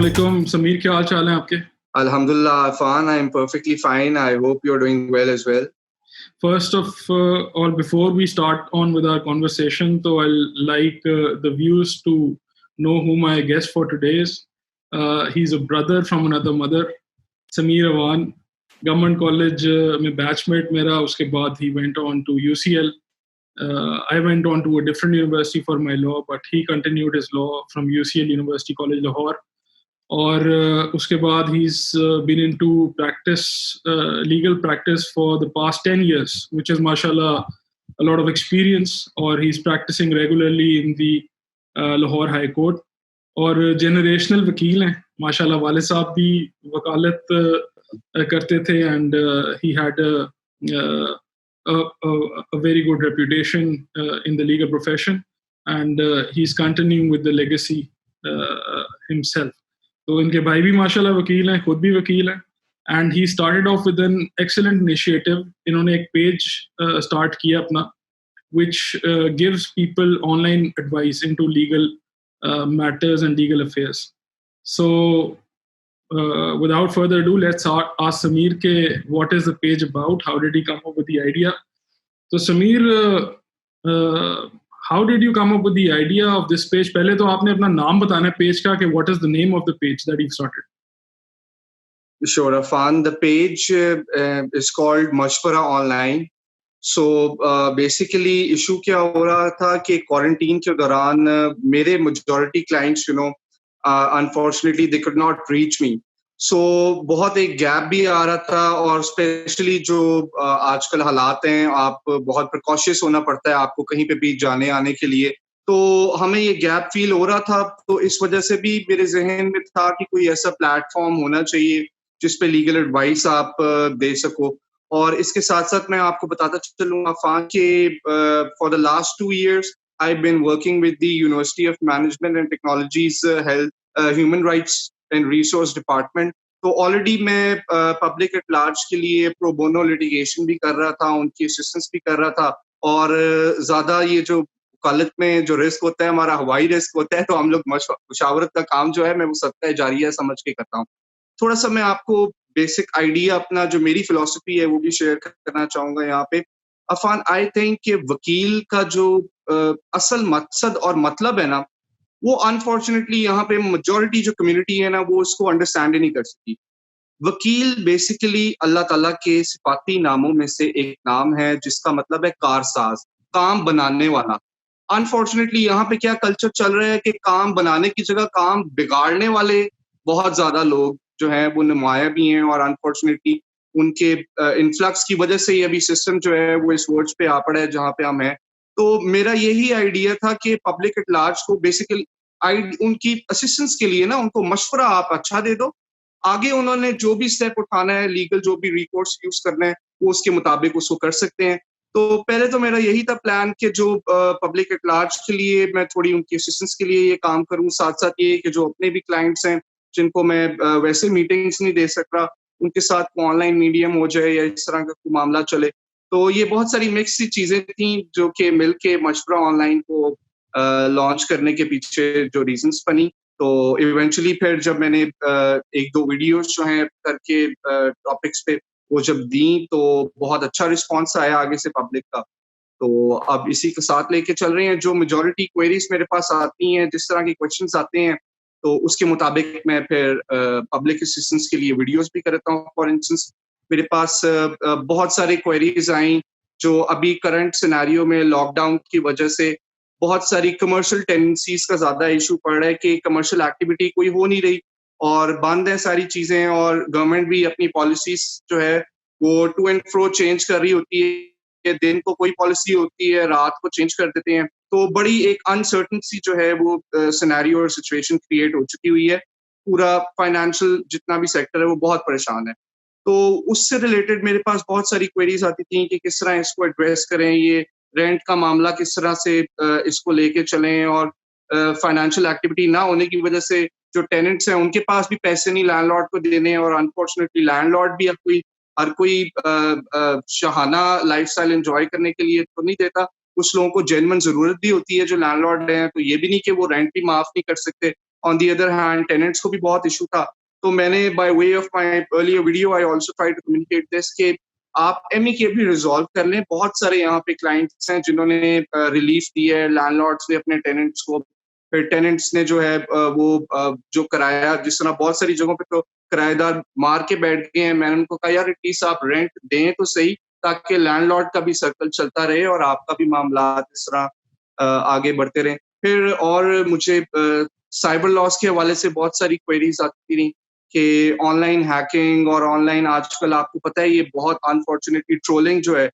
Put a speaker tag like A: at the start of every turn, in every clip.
A: अस्सलामुअलैकुम समीर, क्या हाल चाल है आपके?
B: Alhamdulillah, Afan, I am perfectly fine. I hope you're doing well as well.
A: First of all, before we start on with our conversation, so I'll like the viewers to know who my guest for today is. He's a brother from another mother, Sameer Awan, Government College में batchmate मेरा. उसके बाद he went on to UCL. I went on to a different university for my law, but he continued his law from UCL University College Lahore. और उसके बाद he's been into practice, legal practice for the past 10 years, which is mashallah a lot of experience. और he's practicing regularly in the Lahore High Court. और generational वकील हैं माशाल्लाह. वाले साहब भी वकालत करते थे and he had a very good reputation in the legal profession, and he's continuing with the legacy himself. तो इनके भाई भी माशाल्लाह वकील हैं, खुद भी वकील हैं. And he started off with an excellent initiative. इन्होंने एक पेज स्टार्ट किया अपना, which gives people online advice into legal matters and legal affairs. So without further ado, let's ask Sameer ke what is the page about, how did he come up with the idea. So Sameer, how did you come up with the idea of this page? पहले तो आपने अपना नाम बताना है page का कि what is the name of the page that you've started?
B: Sure, Afan. The page is called Mashwara Online. So basically issue क्या हो रहा था कि quarantine के दौरान मेरे majority clients, unfortunately they could not reach me. So बहुत एक गैप भी आ रहा था, और स्पेशली जो आजकल हालात हैं, आप बहुत प्रिकॉशियस होना पड़ता है आपको कहीं पे भी जाने आने के लिए. तो हमें ये गैप फील हो रहा था, तो इस वजह से भी मेरे जहन में था कि कोई ऐसा प्लेटफॉर्म होना चाहिए जिस पे लीगल एडवाइस आप दे सको. और इसके साथ साथ मैं आपको बताता चलूँगा फान के for the last 2 years I been working with the university of management and technologies health human rights and resource department. तो ऑलरेडी मैं पब्लिक एट लार्ज के लिए प्रो बोनो लिटिगेशन भी कर रहा था, उनकी असिस्टेंस भी कर रहा था. और ज्यादा ये जो वकालत में जो रिस्क होता है हमारा हवाई रिस्क होता है, तो हम लोग मुशावरत का काम जो है मैं वो सदका जारिया समझ के करता हूँ. थोड़ा सा मैं आपको बेसिक आइडिया अपना जो मेरी फिलॉसफी है वो भी शेयर करना चाहूंगा यहाँ पे. अफान, आई थिंक कि वकील का जो असल मकसद और मतलब है ना, वो अनफॉर्चुनेटली यहाँ पे मेजॉरिटी जो कम्युनिटी है ना वो उसको अंडरस्टैंड ही नहीं कर सकती. वकील बेसिकली अल्लाह ताला के सिफाती नामों में से एक नाम है जिसका मतलब है कारसाज, काम बनाने वाला. अनफॉर्चुनेटली यहाँ पे क्या कल्चर चल रहा है कि काम बनाने की जगह काम बिगाड़ने वाले बहुत ज्यादा लोग जो हैं वो नुमाया भी हैं, और अनफॉर्चुनेटली उनके इन्फ्लक्स की वजह से ही अभी सिस्टम जो है वो इस वर्ड्स पे आ पड़ा है जहाँ पे हम हैं. तो मेरा यही आइडिया था कि पब्लिक एट लार्ज को बेसिकली उनकी असिस्टेंस के लिए ना उनको मशवरा आप अच्छा दे दो. आगे उन्होंने जो भी स्टेप उठाना है, लीगल जो भी रिकोर्स यूज करना है, वो उसके मुताबिक उसको कर सकते हैं. तो पहले तो मेरा यही था प्लान कि जो पब्लिक एट लार्ज के लिए मैं थोड़ी उनकी असिस्टेंस के लिए ये काम करूं. साथ साथ ये कि जो अपने भी क्लाइंट्स हैं जिनको मैं वैसे मीटिंग्स नहीं दे सक रहा, उनके साथ ऑनलाइन मीडियम हो जाए या इस तरह का कोई मामला चले. तो ये बहुत सारी मिक्स सी चीजें थी जो कि मिल के मशवरा ऑनलाइन को लॉन्च करने के पीछे जो रीजंस बनी. तो इवेंचुअली फिर जब मैंने 1-2 वीडियोस जो हैं करके टॉपिक्स पे वो जब दी, तो बहुत अच्छा रिस्पॉन्स आया आगे से पब्लिक का. तो अब इसी के साथ लेके चल रहे हैं. जो मेजॉरिटी क्वेरीज मेरे पास आती हैं, जिस तरह के क्वेश्चंस आते हैं, तो उसके मुताबिक मैं फिर पब्लिक असिस्टेंस के लिए वीडियोस भी करता हूँ. फॉर इंस्टेंस मेरे पास बहुत सारे क्वेरीज आई जो अभी करंट सिनेरियो में लॉकडाउन की वजह से बहुत सारी कमर्शियल टेंडेंसीज का ज्यादा इशू पड़ रहा है कि कमर्शियल एक्टिविटी कोई हो नहीं रही और बंद है सारी चीजें, और गवर्नमेंट भी अपनी पॉलिसीज जो है वो टू एंड फ्रो चेंज कर रही होती है. दिन को कोई पॉलिसी होती है, रात को चेंज कर देते हैं. तो बड़ी एक अनसर्टेनिटी जो है वो सिनेरियो और सिचुएशन क्रिएट हो चुकी हुई है. पूरा फाइनेंशियल जितना भी सेक्टर है वो बहुत परेशान है. तो उससे रिलेटेड मेरे पास बहुत सारी क्वेरीज आती थी कि किस तरह इसको एड्रेस करें, ये रेंट का मामला किस तरह से इसको लेके चलें, और फाइनेंशियल एक्टिविटी ना होने की वजह से जो टेनेंट्स हैं उनके पास भी पैसे नहीं लैंडलॉर्ड को देने, और अनफॉर्चुनेटली लैंडलॉर्ड भी हर कोई शहाना लाइफस्टाइल एंजॉय करने के लिए तो नहीं देता. कुछ लोगों को जेन्युइन जरूरत भी होती है जो लैंडलॉर्ड हैं, तो ये भी नहीं कि वो रेंट भी माफ नहीं कर सकते. On the other hand tenants को भी बहुत इशू था। तो मैंने by way of my earlier video I also try to communicate this कि आप एमिकेबली रिजॉल्व कर लें। बहुत सारे यहाँ पे क्लाइंट्स हैं जिन्होंने रिलीफ दी है लैंडलॉर्ड्स ने अपने टेनेंट्स को, फिर टेनेंट्स ने जो है जो किराया, जिस तरह बहुत सारी जगहों पे तो किराएदार मार के बैठ गए हैं। मैंने उनको कहा यार एटलीस्ट आप रेंट दें तो सही, ताकि लैंडलॉर्ड का भी सर्कल चलता रहे और आपका भी मामला इस तरह आगे बढ़ते रहें। फिर और मुझे साइबर लॉस के हवाले से बहुत सारी क्वेरीज आती रही कि ऑनलाइन हैकिंग और ऑनलाइन आजकल आपको पता है ये बहुत अनफॉर्चुनेटली ट्रोलिंग जो है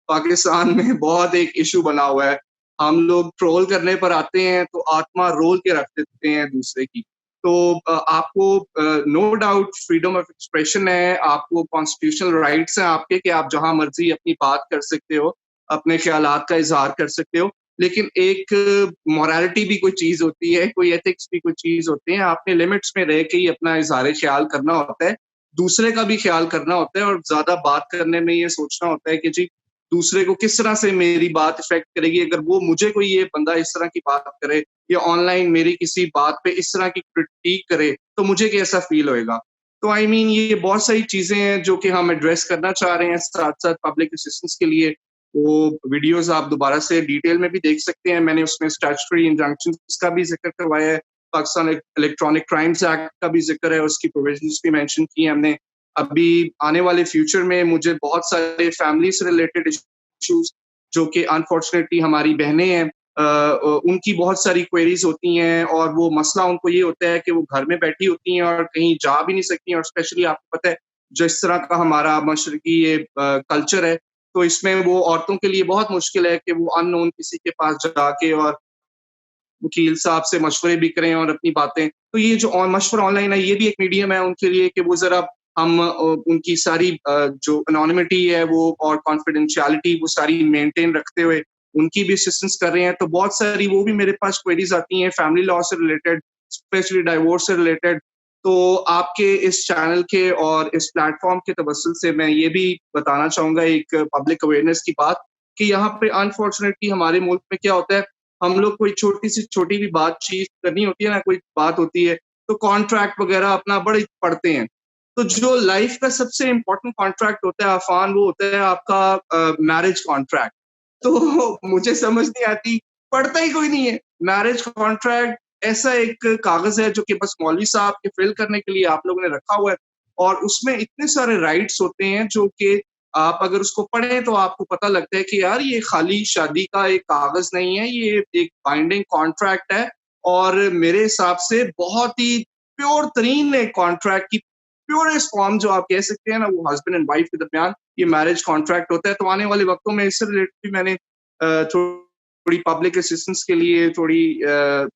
B: पाकिस्तान में बहुत एक इशू बना हुआ है। हम लोग ट्रोल करने पर आते हैं तो आत्मा रोल के रख देते हैं दूसरे की। तो आपको no doubt freedom of expression है, आपको कॉन्स्टिट्यूशनल राइट्स हैं आपके कि आप जहां मर्जी अपनी बात कर सकते हो, अपने ख्यालात का इजहार कर सकते हो, लेकिन एक मोरालिटी भी कोई चीज होती है, कोई एथिक्स भी कोई चीज होती है। आपने लिमिट्स में रह के ही अपना इजहार ख्याल करना होता है, दूसरे का भी ख्याल करना होता है, और ज्यादा बात करने में ये सोचना होता है कि जी दूसरे को किस तरह से मेरी बात इफेक्ट करेगी। अगर वो मुझे कोई ये बंदा इस तरह की बात करे या ऑनलाइन मेरी किसी बात पे इस तरह की क्रिटिक करे तो मुझे कैसा फील होएगा। तो आई मीन ये बहुत सारी चीजें हैं जो कि हम एड्रेस करना चाह रहे हैं। साथ साथ पब्लिक असिस्टेंस के लिए वो वीडियोस आप दोबारा से डिटेल में भी देख सकते हैं। मैंने उसमें स्टैट्यूटरी इंजंक्शंस का भी जिक्र करवाया है, पाकिस्तान इलेक्ट्रॉनिक क्राइम्स एक्ट का भी जिक्र है, उसकी प्रोविजंस भी मेंशन की है हमने। अभी आने वाले फ्यूचर में मुझे बहुत सारे फैमिली से रिलेटेड इश्यूज जो कि अनफॉर्चुनेटली हमारी बहनें हैं, उनकी बहुत सारी क्वेरीज होती हैं, और वो मसला उनको ये होता है कि वो घर में बैठी होती हैं और कहीं जा भी नहीं सकती हैं। और स्पेशली आपको पता है जिस तरह का हमारा मशरकी ये कल्चर है, तो इसमें वो औरतों के लिए बहुत मुश्किल है कि वो अननोन किसी के पास जाके और वकील साहब से मशवरे भी करें और अपनी बातें। तो ये जो मशवरा ऑनलाइन है ये भी एक मीडियम है उनके लिए कि वो जरा हम उनकी सारी जो एनोनिमिटी है वो और कॉन्फिडेंशियलिटी वो सारी मेंटेन रखते हुए उनकी भी असिस्टेंस कर रहे हैं। तो बहुत सारी वो भी मेरे पास क्वेरीज आती हैं फैमिली लॉ से रिलेटेड, स्पेशली डाइवोर्स से रिलेटेड। तो आपके इस चैनल के और इस प्लेटफॉर्म के तवस्सुल से मैं ये भी बताना चाहूंगा एक पब्लिक अवेयरनेस की बात कि यहाँ पे अनफॉर्चुनेटली हमारे मुल्क में क्या होता है, हम लोग कोई छोटी सी छोटी भी बातचीत करनी होती है ना, कोई बात होती है तो कॉन्ट्रैक्ट वगैरह अपना बड़े पढ़ते हैं। तो जो लाइफ का सबसे इम्पोर्टेंट कॉन्ट्रैक्ट होता है आफान, वो होता है आपका मैरिज कॉन्ट्रैक्ट। तो मुझे समझ नहीं आती, पढ़ता ही कोई नहीं है। मैरिज कॉन्ट्रैक्ट ऐसा एक कागज है जो कि बस मौलवी साहब के फिल करने के लिए आप लोगों ने रखा हुआ है, और उसमें इतने सारे राइट्स होते हैं जो कि आप अगर उसको पढ़ें तो आपको पता लगता है कि यार ये खाली शादी का एक कागज नहीं है, ये एक बाइंडिंग कॉन्ट्रैक्ट है। और मेरे हिसाब से बहुत ही प्योर तरीन एक कॉन्ट्रैक्ट की प्योरेस्ट फॉर्म जो आप कह सकते हैं ना, वो हस्बैंड एंड वाइफ के दरमियान ये मैरिज कॉन्ट्रैक्ट होता है। तो आने वाले वक्तों में इससे रिलेटेड भी मैंने थोड़ी पब्लिक असिस्टेंस के लिए थोड़ी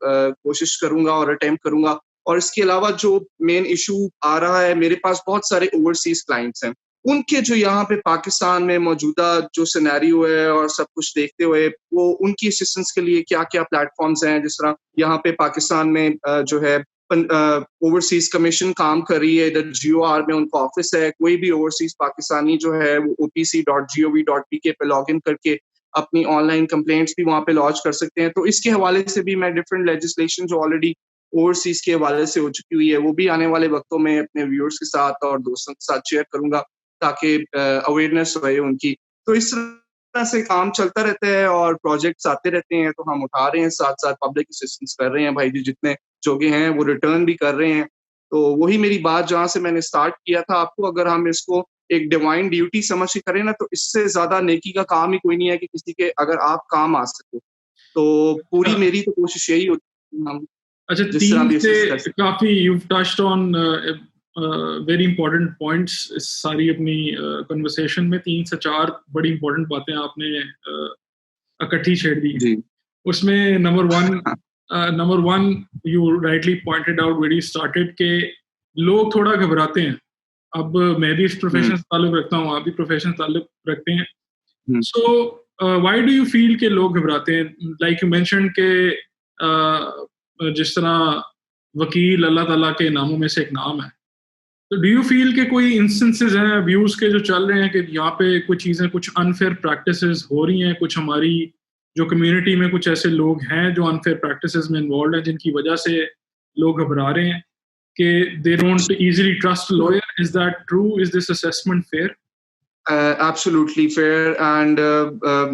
B: कोशिश करूंगा और अटेम्प्ट करूंगा। और इसके अलावा जो मेन इशू आ रहा है, मेरे पास बहुत सारे ओवरसीज क्लाइंट्स हैं, उनके जो यहाँ पे पाकिस्तान में मौजूदा जो सिनेरियो है और सब कुछ देखते हुए वो उनकी असिस्टेंस के लिए क्या क्या प्लेटफॉर्म्स हैं। जिस तरह यहाँ पे पाकिस्तान में जो है ओवरसीज कमीशन काम कर रही है, इधर GOR में उनका ऑफिस है। कोई भी ओवरसीज पाकिस्तानी जो है वो opc.gov.pk पे लॉग इन करके अपनी ऑनलाइन कंप्लेंट्स भी वहाँ पे लॉन्च कर सकते हैं। तो इसके हवाले से भी मैं डिफरेंट लेजिस्लेशन जो ऑलरेडी ओवरसीज के हवाले से हो चुकी हुई है वो भी आने वाले वक्तों में अपने व्यूअर्स के साथ और दोस्तों के साथ शेयर करूंगा, ताकि अवेयरनेस रहे उनकी। तो इस तरह से काम चलता रहता है और प्रोजेक्ट्स आते रहते हैं, तो हम उठा रहे हैं, साथ साथ पब्लिक असिस्टेंस कर रहे हैं। भाई जी जितने जोगे हैं वो रिटर्न भी कर रहे हैं। तो वही मेरी बात जहाँ से मैंने स्टार्ट किया था आपको, अगर हम इसको एक डिवाइन ड्यूटी समझ के करें ना, तो इससे ज्यादा नेकी का काम ही कोई नहीं है कि किसी के अगर आप काम आ सको। तो पूरी मेरी तो कोशिश यही होती है हम
A: अच्छा,
B: जिस तरह भी
A: से काफी you've touched on very important points इस सारी अपनी कन्वर्सेशन में। 3 से 4 बड़ी इंपॉर्टेंट बातें आपने इकट्ठी छेड़ दी। उसमें number one you rightly pointed out very started के लोग थोड़ा घबराते हैं। अब मैं भी इस प्रोफेशन से ताल्लुक रखता हूँ, आप भी प्रोफेशन से ताल्लुक रखते हैं। So why do you feel के लोग घबराते हैं? लाइक यू मेंशन के जिस तरह वकील अल्लाह ताला के नामों में से एक नाम है, तो डू यू फील के कोई इंस्टेंसेस हैं अब्यूज के जो चल रहे हैं कि यहाँ पे कुछ चीज़ें, कुछ अनफेयर प्रैक्टिसेस हो रही हैं, कुछ हमारी जो कम्युनिटी में कुछ ऐसे लोग हैं जो अनफेयर प्रैक्टिसेस में इन्वॉल्व हैं जिनकी वजह से लोग घबरा रहे हैं कि they don't easily trust a lawyer. Is that true? Is this assessment fair?
B: Absolutely fair and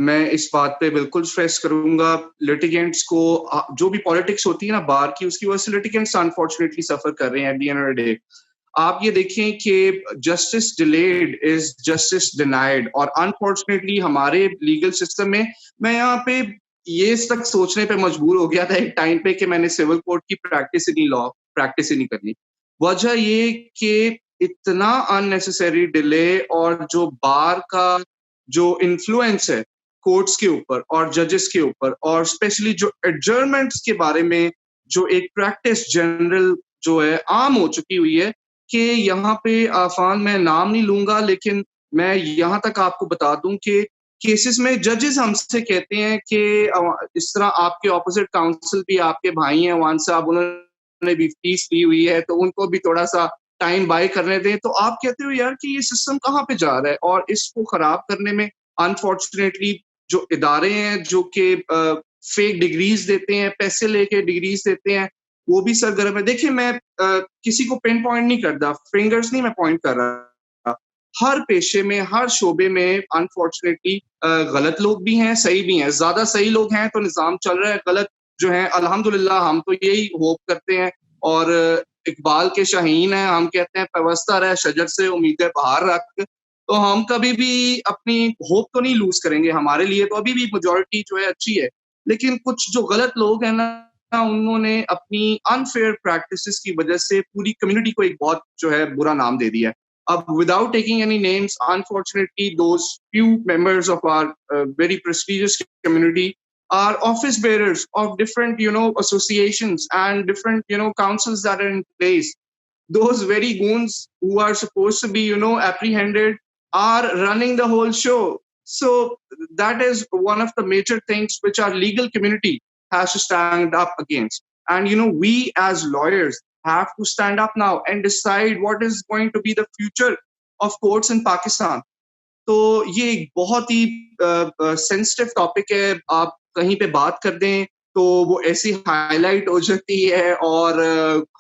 B: मैं इस बात पे बिल्कुल स्ट्रेस करूंगा लिटिगेंट्स को जो भी पॉलिटिक्स होती है ना बार की उसकी वजह से लिटिगेंट्स अनफॉर्चुनेटली सफर कर रहे हैं at the end of the day आप ये देखें कि justice delayed is justice denied और अनफॉर्चुनेटली हमारे लीगल सिस्टम में मैं यहाँ पे ये तक सोचने पे मजबूर हो गया था एक टाइम पे कि मैंने सिविल कोर्ट की प्रैक्टिस ही नहीं करनी वजह ये कि इतना अननेसेसरी डिले और जो बार का जो इन्फ्लुएंस है कोर्ट्स के ऊपर और जजेस के ऊपर और स्पेशली जो एडजर्नमेंट्स के बारे में जो एक प्रैक्टिस जनरल जो है आम हो चुकी हुई है कि यहाँ पे आफान मैं नाम नहीं लूंगा लेकिन मैं यहाँ तक आपको बता दूं कि केसेस में जजेस हमसे कहते हैं कि इस तरह आपके ऑपोजिट काउंसिल भी आपके भाई हैं वान साहब उन्होंने भी फीस ली हुई है तो उनको भी थोड़ा सा टाइम बाय करने दें तो आप कहते हो यार कि ये सिस्टम कहाँ पे जा रहा है और इसको खराब करने में अनफॉर्चुनेटली जो इदारे हैं जो कि फेक डिग्रीज देते हैं पैसे लेके डिग्रीज देते हैं वो भी सरगर्म है देखिए मैं किसी को पिन पॉइंट नहीं करता फिंगर्स नहीं मैं पॉइंट कर रहा हर पेशे में हर शोबे में अनफॉर्चुनेटली गलत लोग भी हैं सही भी हैं ज्यादा सही लोग हैं तो निजाम चल रहा है गलत जो है अल्हम्दुलिल्लाह हम तो यही होप करते हैं और इकबाल के शाहीन है हम कहते हैं व्यवस्था रहे शजर से उम्मीदें बाहर रख तो हम कभी भी अपनी होप तो नहीं लूज करेंगे हमारे लिए तो अभी भी मेजॉरिटी जो है अच्छी है लेकिन कुछ जो गलत लोग हैं ना उन्होंने अपनी अनफेयर प्रैक्टिसेस की वजह से पूरी कम्युनिटी को एक बहुत जो है बुरा नाम दे दिया अब without taking any names unfortunately those few members of our very prestigious community are office bearers of different associations and different councils that are in place those very goons who are supposed to be apprehended are running the whole show so that is one of the major things which our legal community has to stand up against and we as lawyers have to stand up now and decide what is going to be the future of courts in Pakistan तो ये एक बहुत ही sensitive topic है आप कहीं पे बात कर दें तो वो ऐसी हाईलाइट हो जाती है और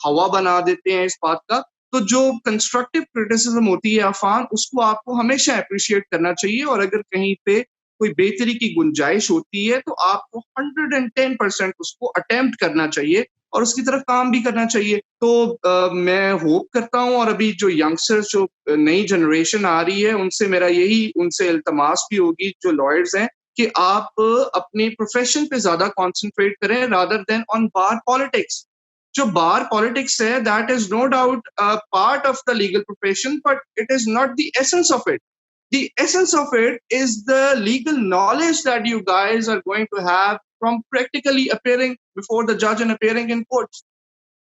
B: हवा बना देते हैं इस बात का तो जो कंस्ट्रक्टिव क्रिटिसिज्म होती है अफान उसको आपको हमेशा अप्रिशिएट करना चाहिए और अगर कहीं पे कोई बेहतरी की गुंजाइश होती है तो आपको 110% उसको अटेम्प्ट करना चाहिए और उसकी तरफ काम भी करना चाहिए तो मैं होप करता हूं और अभी जो यंगस्टर्स जो नई जनरेशन आ रही है उनसे इल्तमास भी होगी जो लॉयर्स हैं कि आप अपने प्रोफेशन पे ज्यादा कंसंट्रेट करें rather than on bar politics जो बार पॉलिटिक्स है that is no doubt part of the legal profession but it is not the essence of it the essence of it is the legal knowledge that you guys are going to have from practically appearing before the judge and appearing in courts.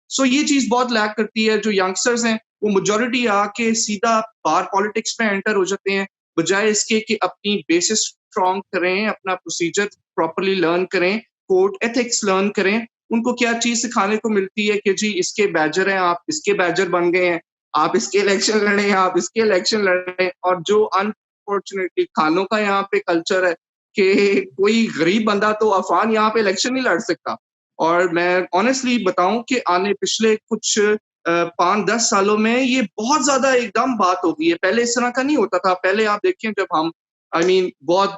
B: So ये चीज बहुत lack करती है जो youngsters हैं वो majority आके सीधा बार पॉलिटिक्स में एंटर हो जाते हैं बजाय इसके कि अपनी बेसिस स्ट्रॉन्ग करें अपना प्रोसीजर प्रॉपरली लर्न करें कोर्ट एथिक्स लर्न करें उनको क्या चीज सिखाने को मिलती है कि जी इसके बैजर हैं आप इसके बैजर बन गए हैं आप इसके इलेक्शन लड़े आप इसके इलेक्शन लड़े और जो अनफॉर्चुनेटली खानों का यहाँ पे कल्चर है कि कोई गरीब बंदा तो अफान यहाँ पे इलेक्शन नहीं लड़ सकता और मैं ऑनेस्टली बताऊं कि आने पिछले कुछ 5-10 सालों में ये बहुत ज्यादा एकदम बात हो गई है पहले इस तरह का नहीं होता था पहले आप देखें जब हम बहुत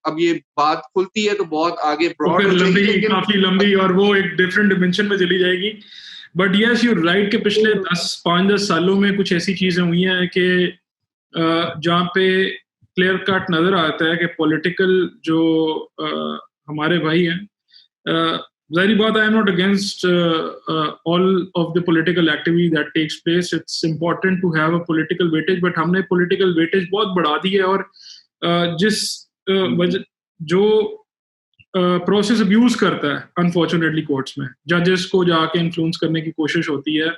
B: अब ये बात खुलती है तो बहुत आगे ब्रॉड
A: काफी लंबी और वो एक डिफरेंट डिमेंशन में चली जाएगी बट यस यू राइट के पिछले 5-10 सालों में कुछ ऐसी चीजें हुई हैं कि जहाँ पे क्लियर कट नजर आता है कि पॉलिटिकल जो हमारे भाई हैं जाहिर बात I am not against all of the political activity that takes place it's important to have a political weightage but हमने पॉलिटिकल वेटेज बहुत बढ़ा दी है और जिस जो प्रोसेस अब्यूज करता है अनफॉर्चुनेटली कोर्ट्स में जजेस को जाके इन्फ्लुएंस करने की कोशिश होती है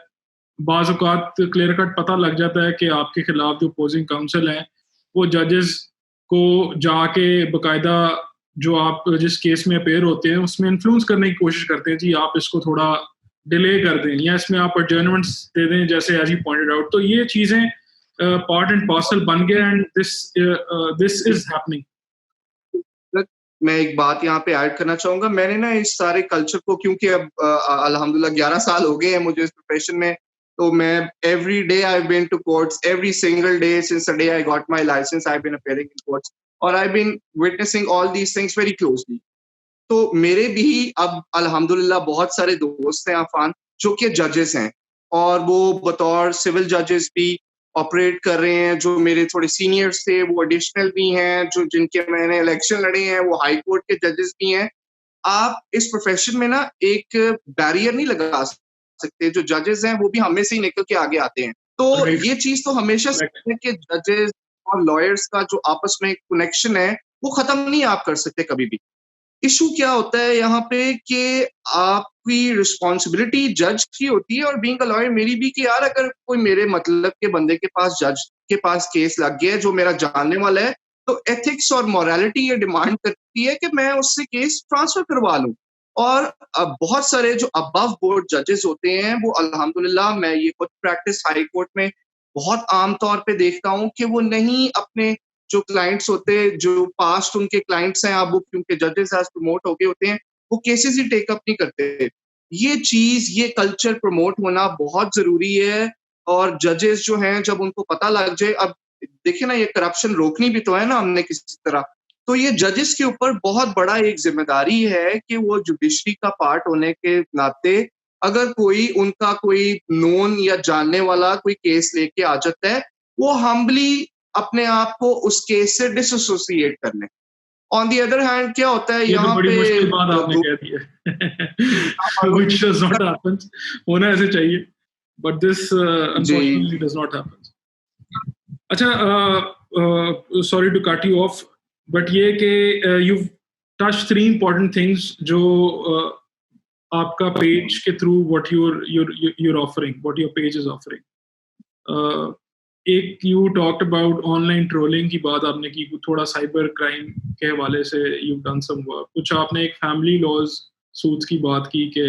A: बाज़ औक़ात क्लियर कट पता लग जाता है कि आपके खिलाफ जो अपोजिंग काउंसिल हैं वो जजेस को जाके बाकायदा जो आप जिस केस में अपेयर होते हैं उसमें इन्फ्लुएंस करने की कोशिश करते हैं जी आप इसको थोड़ा डिले कर दें या इसमें आप एडजर्नमेंट्स दे दें जैसे एज यू पॉइंटेड आउट तो ये चीज़ें पार्ट एंड पार्सल बन गए एंड दिस इज हैपनिंग
B: मैं एक बात यहाँ पे ऐड करना चाहूंगा। मैंने ना इस सारे कल्चर को, क्योंकि अब अल्हम्दुलिल्लाह 11 साल हो गए हैं मुझे इस प्रोफेशन में, तो मैं every day I been to courts, every single day since the day I got my licence I been appearing in courts, और I been witnessing all these things very closely. तो मेरे भी अब अल्हम्दुलिल्लाह बहुत सारे दोस्त हैं अफान जो कि जजेस हैं, और वो बतौर सिविल जजेस भी ऑपरेट कर रहे हैं। जो मेरे थोड़े सीनियर्स थे वो एडिशनल भी हैं, जो जिनके मैंने इलेक्शन लड़े हैं वो हाई कोर्ट के जजेस भी हैं। आप इस प्रोफेशन में ना एक बैरियर नहीं लगा सकते। जो जजेस हैं वो भी हमें से ही निकल के आगे आते हैं। तो
A: Right.
B: ये चीज तो हमेशा से है कि जजेस और लॉयर्स का जो आपस में कनेक्शन है वो खत्म नहीं आप कर सकते कभी भी। इशू क्या होता है यहाँ पे कि आपकी रिस्पॉन्सिबिलिटी जज की होती है, और बीइंग अ लॉयर मेरी भी, कि यार अगर कोई मेरे मतलब के बंदे के पास, जज के पास केस लग गया है जो मेरा जानने वाला है, तो एथिक्स और मोरालिटी ये डिमांड करती है कि मैं उससे केस ट्रांसफर करवा लूं। और अब बहुत सारे जो अबव बोर्ड जजेस होते हैं वो अल्हम्दुलिल्लाह, मैं ये खुद प्रैक्टिस हाई कोर्ट में बहुत आम तौर पे देखता हूँ कि वो नहीं अपने जो क्लाइंट्स होते हैं, जो पास्ट उनके क्लाइंट्स हैं, अब वो क्योंकि जजेस आज प्रमोट हो गए होते हैं, वो केसेस ही टेकअप नहीं करते। ये चीज, ये कल्चर प्रमोट होना बहुत जरूरी है। और जजेस जो हैं जब उनको पता लग जाए, अब देखिए ना, ये करप्शन रोकनी भी तो है ना हमने किसी तरह, तो ये जजेस के ऊपर बहुत बड़ा एक जिम्मेदारी है कि वो जुडिशरी का पार्ट होने के नाते अगर कोई उनका कोई नोन या जानने वाला कोई केस लेके आ जाता है, वो हम्बली अपने आप को उस केस से डिसोसिएट कर लें। ऑन दी अदर हैंड क्या होता है
A: ये तो
B: यहाँ
A: बड़ी
B: पे
A: मुश्किल बात आपने
B: दो
A: कह दी है which does not happen. होना ऐसे चाहिए, but this
B: ji
A: unfortunately does not happen. अच्छा, sorry to cut you off, but ये कि you've touched three important things जो आपका पेज के through what you're offering, what your page is offering. एक you talked about online trolling की बात आपने की, थोड़ा साइबर क्राइम के हवाले से यू डन सम वर्क, कुछ आपने एक फैमिली लॉज सूट्स की बात की कि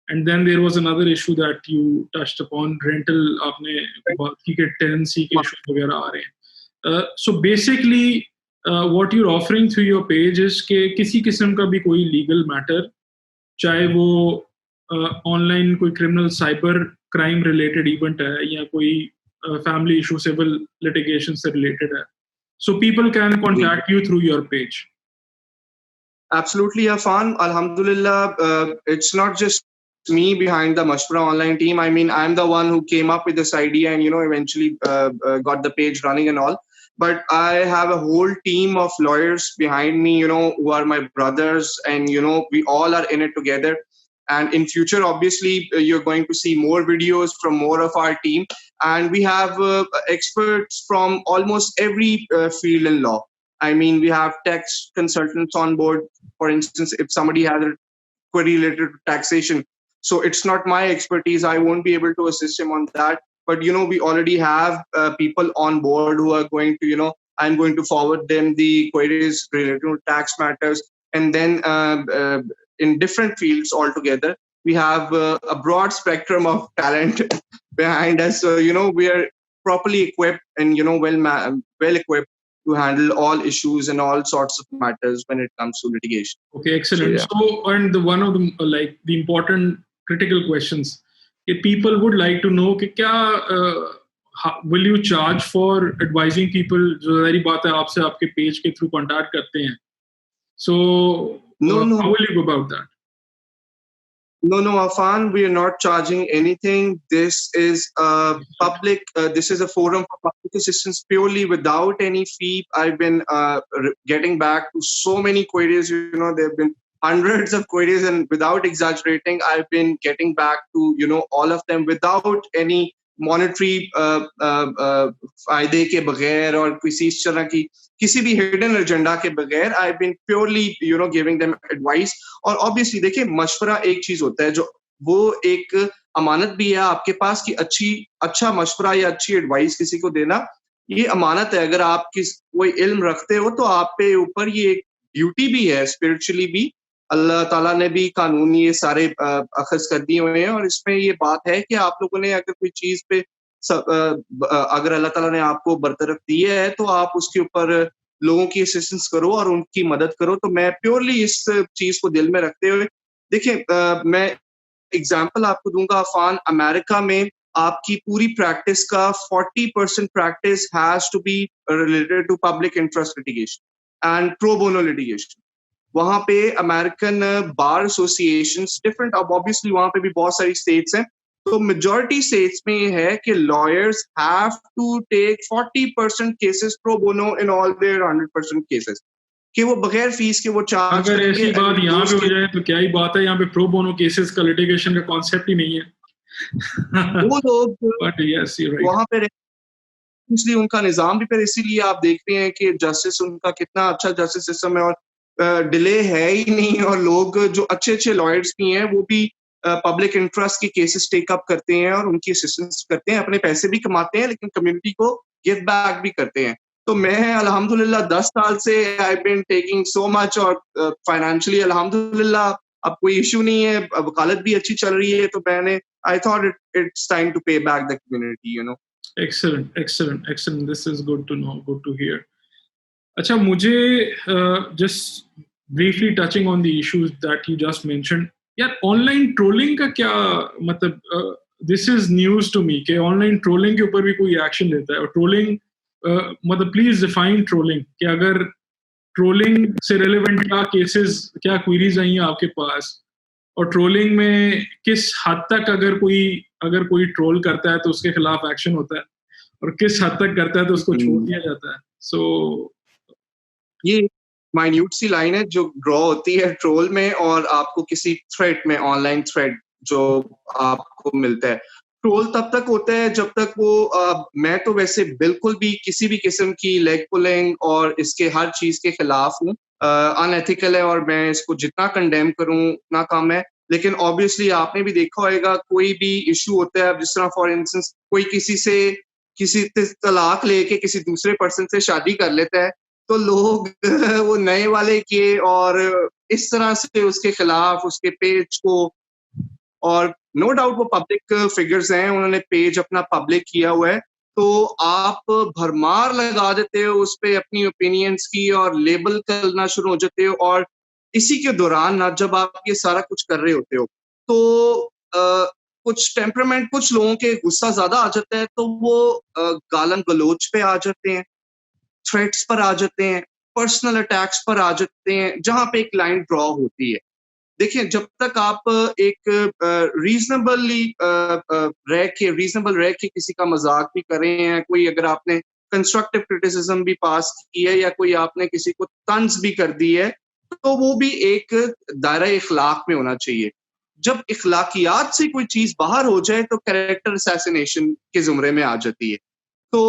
A: and then there was another issue that you touched upon rental, आपने बात की कि टेनेंसी के इशू वगैरह आ रहे हैं। So basically what you are offering through your page is के किसी किस्म का भी कोई लीगल मैटर, चाहे वो ऑनलाइन कोई criminal cyber crime related event है या कोई फैमिली इशू सिविल लिटिगेशन से रिलेटेड है, so people can contact you through your page.
B: Absolutely, Afan. Alhamdulillah, it's not just me behind the Mashwara online team. I mean, I'm the one who came up with this idea and, eventually got the page running and all. But I have a whole team of lawyers behind me, who are my brothers, and, we all are in it together. And in future, obviously, you're going to see more videos from more of our team. And we have experts from almost every field in law. I mean, we have tax consultants on board. For instance, if somebody has a query related to taxation, so it's not my expertise, I won't be able to assist him on that. But we already have people on board who are going to, I'm going to forward them the queries related to tax matters, and then in different fields altogether, we have a broad spectrum of talent behind us. So we are properly equipped and well equipped to handle all issues and all sorts of matters when it comes to litigation.
A: Okay, excellent. So and one of the the important critical questions if people would like to know कि क्या will you charge for advising people, जो सारी बात है आपसे आपके page के through contact करते हैं, so
B: no,
A: how will you go about that?
B: No, Afan, we are not charging anything. This is a public, this is a forum for public assistance purely without any fee. I've been getting back to so many queries, there have been hundreds of queries, and without exaggerating, I've been getting back to, all of them without any monetary फायदे के बगैर और किसी इस तरह की किसी भी हिडन एजेंडा के बगैर I been purely giving them advice. और ऑब्वियसली देखिए, मशवरा एक चीज होता है जो वो एक अमानत भी है आपके पास कि अच्छा मशवरा या अच्छी एडवाइस किसी को देना, ये अमानत है। अगर आप कोई इल्म रखते हो तो आप पे ऊपर ये एक ड्यूटी भी है, स्पिरिचुअली भी अल्लाह ताला ने भी कानून ये सारे अखज़ कर दिए हुए हैं। और इसमें ये बात है कि आप लोगों ने अगर कोई चीज पे अगर अल्लाह ताला ने आपको बरतरफ दी है तो आप उसके ऊपर लोगों की असिस्टेंस करो और उनकी मदद करो। तो मैं प्योरली इस चीज को दिल में रखते हुए, देखिए मैं एग्जाम्पल आपको दूंगा अफान, अमेरिका में आपकी पूरी प्रैक्टिस का 40% practice has to be related to public interest litigation and pro bono litigation. वहां पे अमेरिकन बार एसोसिएशन डिफरेंट, अब ऑब्वियसली वहां पे भी बहुत सारी स्टेट्स हैं, तो मेजॉरिटी स्टेट्स में ये है कि lawyers have to take 40% cases pro bono in all their 100% cases, कि वो बगैर फीस के वो चार्ज
A: अगर
B: करेंगे।
A: ऐसी बात यहाँ पे हो जाए तो क्या ही बात है, यहाँ पे प्रो बोनो केसेस का लिटिगेशन का कॉन्सेप्ट ही नहीं है।
B: वो लोग
A: बट यस यू राइट,
B: वहां पे इसलिए उनका निजाम भी, फिर इसीलिए आप देख रहे हैं कि जस्टिस उनका कितना अच्छा जस्टिस सिस्टम है और डिले है ही नहीं, और लोग जो अच्छे अच्छे लॉयर्स भी हैं वो भी पब्लिक इंटरेस्ट के केसेस टेक अप करते हैं और उनकी असिस्टेंस करते हैं, अपने पैसे भी कमाते हैं लेकिन कम्युनिटी को गिव बैक भी करते हैं। तो मैं अल्हम्दुलिल्लाह 10 साल से I been taking so much, और फाइनेंशियली अल्हम्दुलिल्लाह अब कोई इशू नहीं है, वकालत भी अच्छी चल रही है, तो मैंने I thought it's time to pay back the community, you know.
A: excellent excellent excellent, this is good to know, good to hear. अच्छा, मुझे just briefly touching on the issues that you just mentioned, यार online trolling का क्या मतलब, this is news to me कि online trolling के ऊपर भी कोई एक्शन लेता है। और ट्रोलिंग मतलब प्लीज डिफाइन ट्रोलिंग, कि अगर ट्रोलिंग से रेलेवेंट क्या केसेस, क्या क्वेरीज आई हैं आपके पास, और ट्रोलिंग में किस हद तक अगर कोई ट्रोल करता है तो उसके खिलाफ एक्शन होता है, और किस हद तक करता है तो उसको छोड़ दिया जाता है। सो
B: ये माइन्यूट सी लाइन है जो ड्रॉ होती है ट्रोल में और आपको किसी थ्रेड में, ऑनलाइन थ्रेड जो आपको मिलता है। ट्रोल तब तक होता है जब तक वो मैं तो वैसे बिल्कुल भी किसी भी किस्म की लेग पुलिंग और इसके हर चीज के खिलाफ हूँ, अनएथिकल है, और मैं इसको जितना कंडेम करूँ उतना कम है। लेकिन ऑब्वियसली आपने भी देखा होगा, कोई भी इशू होता है, जिस तरह फॉर इंस्टेंस कोई किसी तलाक लेके किसी दूसरे पर्सन से शादी कर लेता है, तो लोग वो नए वाले के और इस तरह से उसके खिलाफ उसके पेज को, और नो डाउट वो पब्लिक फिगर्स हैं, उन्होंने पेज अपना पब्लिक किया हुआ है, तो आप भरमार लगा देते हो उस पे अपनी ओपिनियंस की और लेबल करना शुरू हो जाते हो। और इसी के दौरान ना जब आप ये सारा कुछ कर रहे होते हो तो कुछ टेम्परामेंट, कुछ लोगों के गुस्सा ज्यादा आ जाता है, तो वो गालन गलोच पे आ जाते हैं, थ्रेट्स पर आ जाते हैं, पर्सनल अटैक्स पर आ जाते हैं, जहां पे एक लाइन ड्रॉ होती है। देखिए, जब तक आप एक रीजनेबल रह के किसी का मजाक भी कर रहे हैं, कोई अगर आपने कंस्ट्रक्टिव क्रिटिसिज्म भी पास की है या कोई आपने किसी को तंज भी कर दी है, तो वो भी एक दायरा इखलाक में होना चाहिए। जब इखलाकियात से कोई चीज बाहर हो जाए तो कैरेक्टर असैसिनेशन के जुमरे में आ जाती है। तो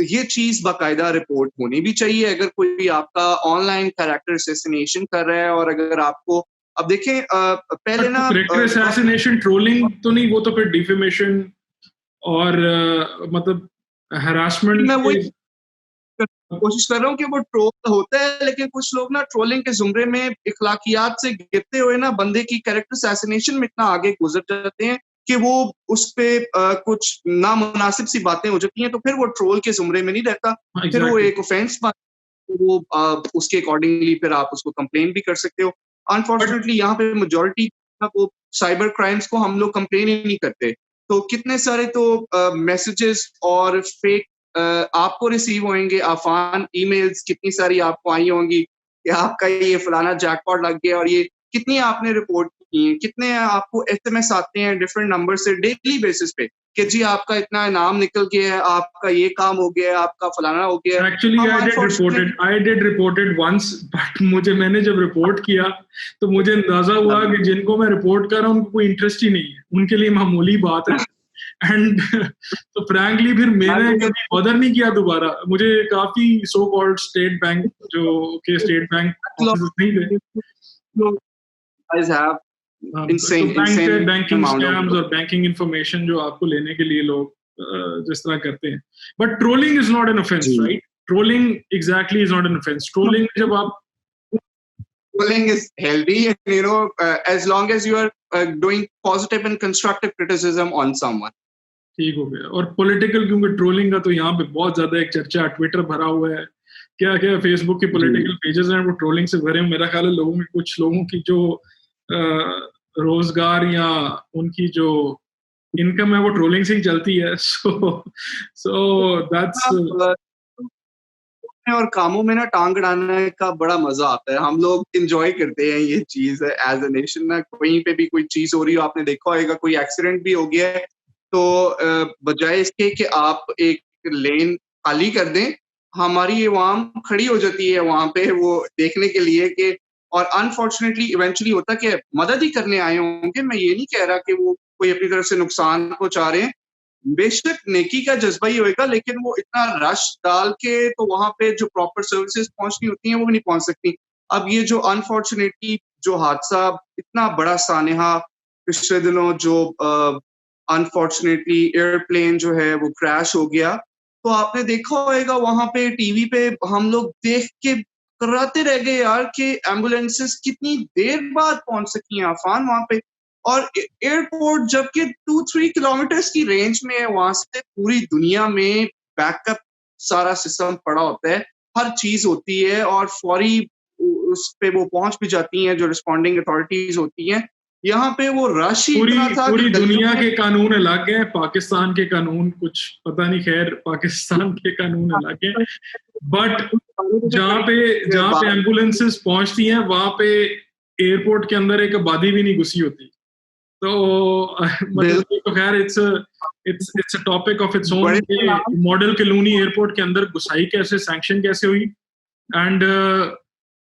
B: ये चीज बाकायदा रिपोर्ट होनी भी चाहिए अगर कोई आपका ऑनलाइन कैरेक्टर असैसिनेशन कर रहा है। और अगर आपको, अब देखें पहले ना
A: कैरेक्टर असैसिनेशन ट्रोलिंग तो नहीं, वो तो फिर डिफेमेशन और मतलब हरासमेंट।
B: मैं वही कोशिश कर रहा हूँ कि वो ट्रोल होता है, लेकिन कुछ लोग ना ट्रोलिंग के जुमरे में इखलाकियात से गिरते हुए ना बंदे की कैरेक्टर असैसिनेशन में इतना आगे गुजर जाते हैं कि वो उस पे कुछ नामुनासिब सी बातें हो जाती हैं, तो फिर वो ट्रोल के जुमरे में नहीं रहता। फिर वो एक ऑफेंस, वो उसके अकॉर्डिंगली फिर आप उसको कंप्लेन भी कर सकते हो। अनफॉर्चुनेटली यहाँ पे मेजोरिटी वो साइबर क्राइम्स को हम लोग कंप्लेन ही नहीं करते, तो कितने सारे तो मैसेजेस और फेक आपको रिसीव होंगे, आफान ईमेल्स कितनी सारी आपको आई होंगी कि आपका ये फलाना जैकपॉट लग गया, और ये कितनी आपने रिपोर्ट की है, कितने आपको एसएमएस आते हैं डिफरेंट नंबर से डेली बेसिस पे कि जी आपका इतना इनाम निकल गया है, आपका ये काम हो गया है, आपका फलाना हो गया है।
A: Actually I did reported once, but मैंने जब रिपोर्ट किया तो मुझे अंदाजा हुआ कि जिनको मैं रिपोर्ट कर रहा हूँ उनको कोई इंटरेस्ट ही नहीं है, उनके लिए मामूली बात है। एंड तो फ्रैंकली फिर मैंने कभी ऑर्डर नहीं किया दोबारा। मुझे काफी सो कॉल्ड स्टेट बैंक नहीं थे, बैंकिंग स्कैम्स और बैंकिंग इंफॉर्मेशन जो आपको लेने के लिए लोग जिस तरह करते हैं। But trolling is not an offence, right? Trolling exactly is not an offence. Trolling जब आप
B: Trolling is healthy, and you know, as long as you are doing positive and constructive criticism on someone.
A: ठीक हो गया। और political, क्योंकि trolling का तो यहाँ पे बहुत ज्यादा एक चर्चा, ट्विटर भरा हुआ है क्या क्या फेसबुक के पॉलिटिकल पेजेस हैं वो ट्रोलिंग से भरे हैं। मेरा ख्याल है लोगों में कुछ लोगों की जो रोजगार या उनकी जो इनकम है वो ट्रोलिंग से ही चलती है। सो दैट्स
B: और कामों में ना टांग अड़ाने का बड़ा मजा आता है, हम लोग इंजॉय करते हैं ये चीज एज ए नेशन ना। कहीं पे भी कोई चीज हो रही हो, आपने देखा होगा कोई एक्सीडेंट भी हो गया है, तो बजाय इसके कि आप एक लेन खाली कर दें, हमारी अवाम खड़ी हो जाती है वहां पे वो देखने के लिए कि, और अनफॉर्चुनेटली इवेंचुअली होता कि मदद ही करने आए होंगे। मैं ये नहीं कह रहा कि वो कोई अपनी तरफ से नुकसान पहुंचा रहे हैं, बेशक नेकी का जज्बा ही होएगा, लेकिन वो इतना रश डाल के तो वहां पे जो प्रॉपर सर्विसेज पहुंचनी होती हैं वो भी नहीं पहुंच सकती। अब ये जो अनफॉर्चुनेटली जो हादसा इतना बड़ा सानेहा पिछले दिनों जो अनफॉर्चुनेटली एयरप्लेन जो है वो क्रैश हो गया, तो आपने देखा होगा वहां पे टीवी पे हम लोग देख के कराते रह गए यार कि एम्बुलेंसेस कितनी देर बाद पहुंच सकी हैं आफान वहां पे। और एयरपोर्ट जबकि 2-3 किलोमीटर्स की रेंज में है वहां से, पूरी दुनिया में बैकअप सारा सिस्टम पड़ा होता है, हर चीज होती है और फौरी उस पे वो पहुंच भी जाती हैं जो रिस्पॉन्डिंग अथॉरिटीज होती हैं। यहाँ पे वो रश ही
A: पूरी
B: इतना था कि
A: पूरी
B: गलियों
A: दुनिया
B: में
A: के कानून अलग हैं, पाकिस्तान के कानून कुछ पता नहीं, खैर पाकिस्तान के कानून अलग हैं। बट जहाँ पे एम्बुलेंसेस पहुंचती हैं वहां पे एयरपोर्ट के अंदर एक आबादी भी नहीं घुसी होती। तो मतलब ये तो खैर it's a topic of its own कि मॉडल कॉलोनी एयरपोर्ट के अंदर घुसाई कैसे, सैंक्शन कैसे हुई। एंड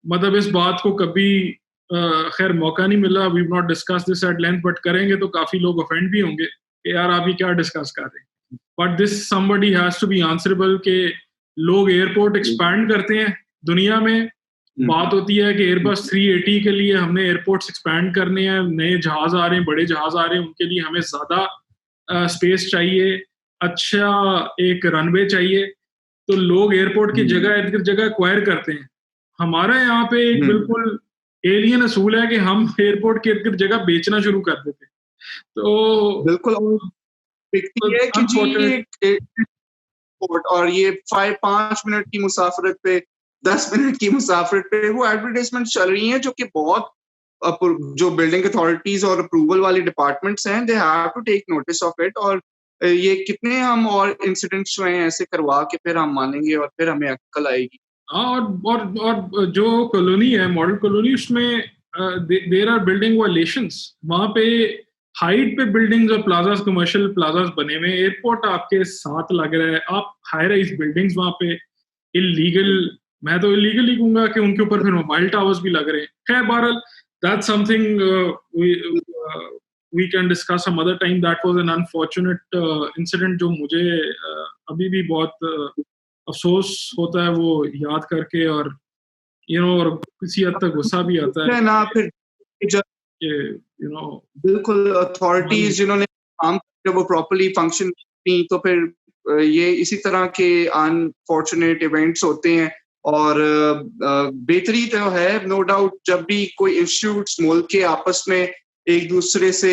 A: मतलब इस बात को कभी खैर मौका नहीं मिला, we not discuss this at length, but करेंगे तो काफी लोग ऑफेंड भी होंगे कि यार आप ये क्या डिस्कस कर रहे हैं। But this somebody has to be answerable के लोग एयरपोर्ट एक्सपैंड करते हैं दुनिया में। बात होती है कि एयरबस 380 के लिए हमने एयरपोर्ट्स एक्सपैंड करने हैं, नए जहाज आ रहे हैं, बड़े जहाज आ रहे हैं, उनके लिए हमें ज्यादा स्पेस चाहिए, अच्छा एक रनवे चाहिए, तो लोग एयरपोर्ट की जगह इर्द गिर्द जगह एक्वायर करते हैं। हमारा यहाँ पे एक बिल्कुल एलियन असूल है कि हम एयरपोर्ट के इर्द गिर्द जगह बेचना शुरू कर देते हैं। तो
B: बिल्कुल बिकती है कि जी और ये 5 मिनट की मुसाफरत पे, 10 मिनट की मुसाफरत पे वो एडवर्टाइजमेंट चल रही हैं, जो कि बहुत जो बिल्डिंग अथॉरिटीज और अप्रूवल वाले डिपार्टमेंट्स हैं, they have to take notice of it. और ये कितने हम और इंसिडेंट्स जो हैं ऐसे करवा के फिर हम मानेंगे और फिर हमें अक्ल आएगी।
A: और जो कॉलोनी है, मॉडल कॉलोनी, उसमें देयर आर बिल्डिंग वायलेशंस। वहां पे हाइट पे बिल्डिंग्स और प्लाजास, कमर्शियल प्लाजास बने हुए, एयरपोर्ट आपके साथ लग रहा है, आप हाई राइज बिल्डिंग्स वहां पे इलीगल, मैं तो इलीगल ही कहूंगा कि उनके ऊपर फिर मोबाइल टावर्स भी लग रहे हैं। खैर बहरहाल that's something we can discuss some other time. That was an unfortunate incident जो मुझे अभी भी बहुत अफसोस होता है वो याद करके, और और किसी हद तक गुस्सा भी आता है
B: ना फिर बिल्कुल अथॉरिटीज जिन्होंने काम जब वो प्रॉपर्ली फंक्शन नहीं, तो फिर ये इसी तरह के अनफॉर्चुनेट इवेंट्स होते हैं। और बेहतरी तो है नो डाउट, जब भी कोई इंस्टीट्यूट्स मुल्क के आपस में एक दूसरे से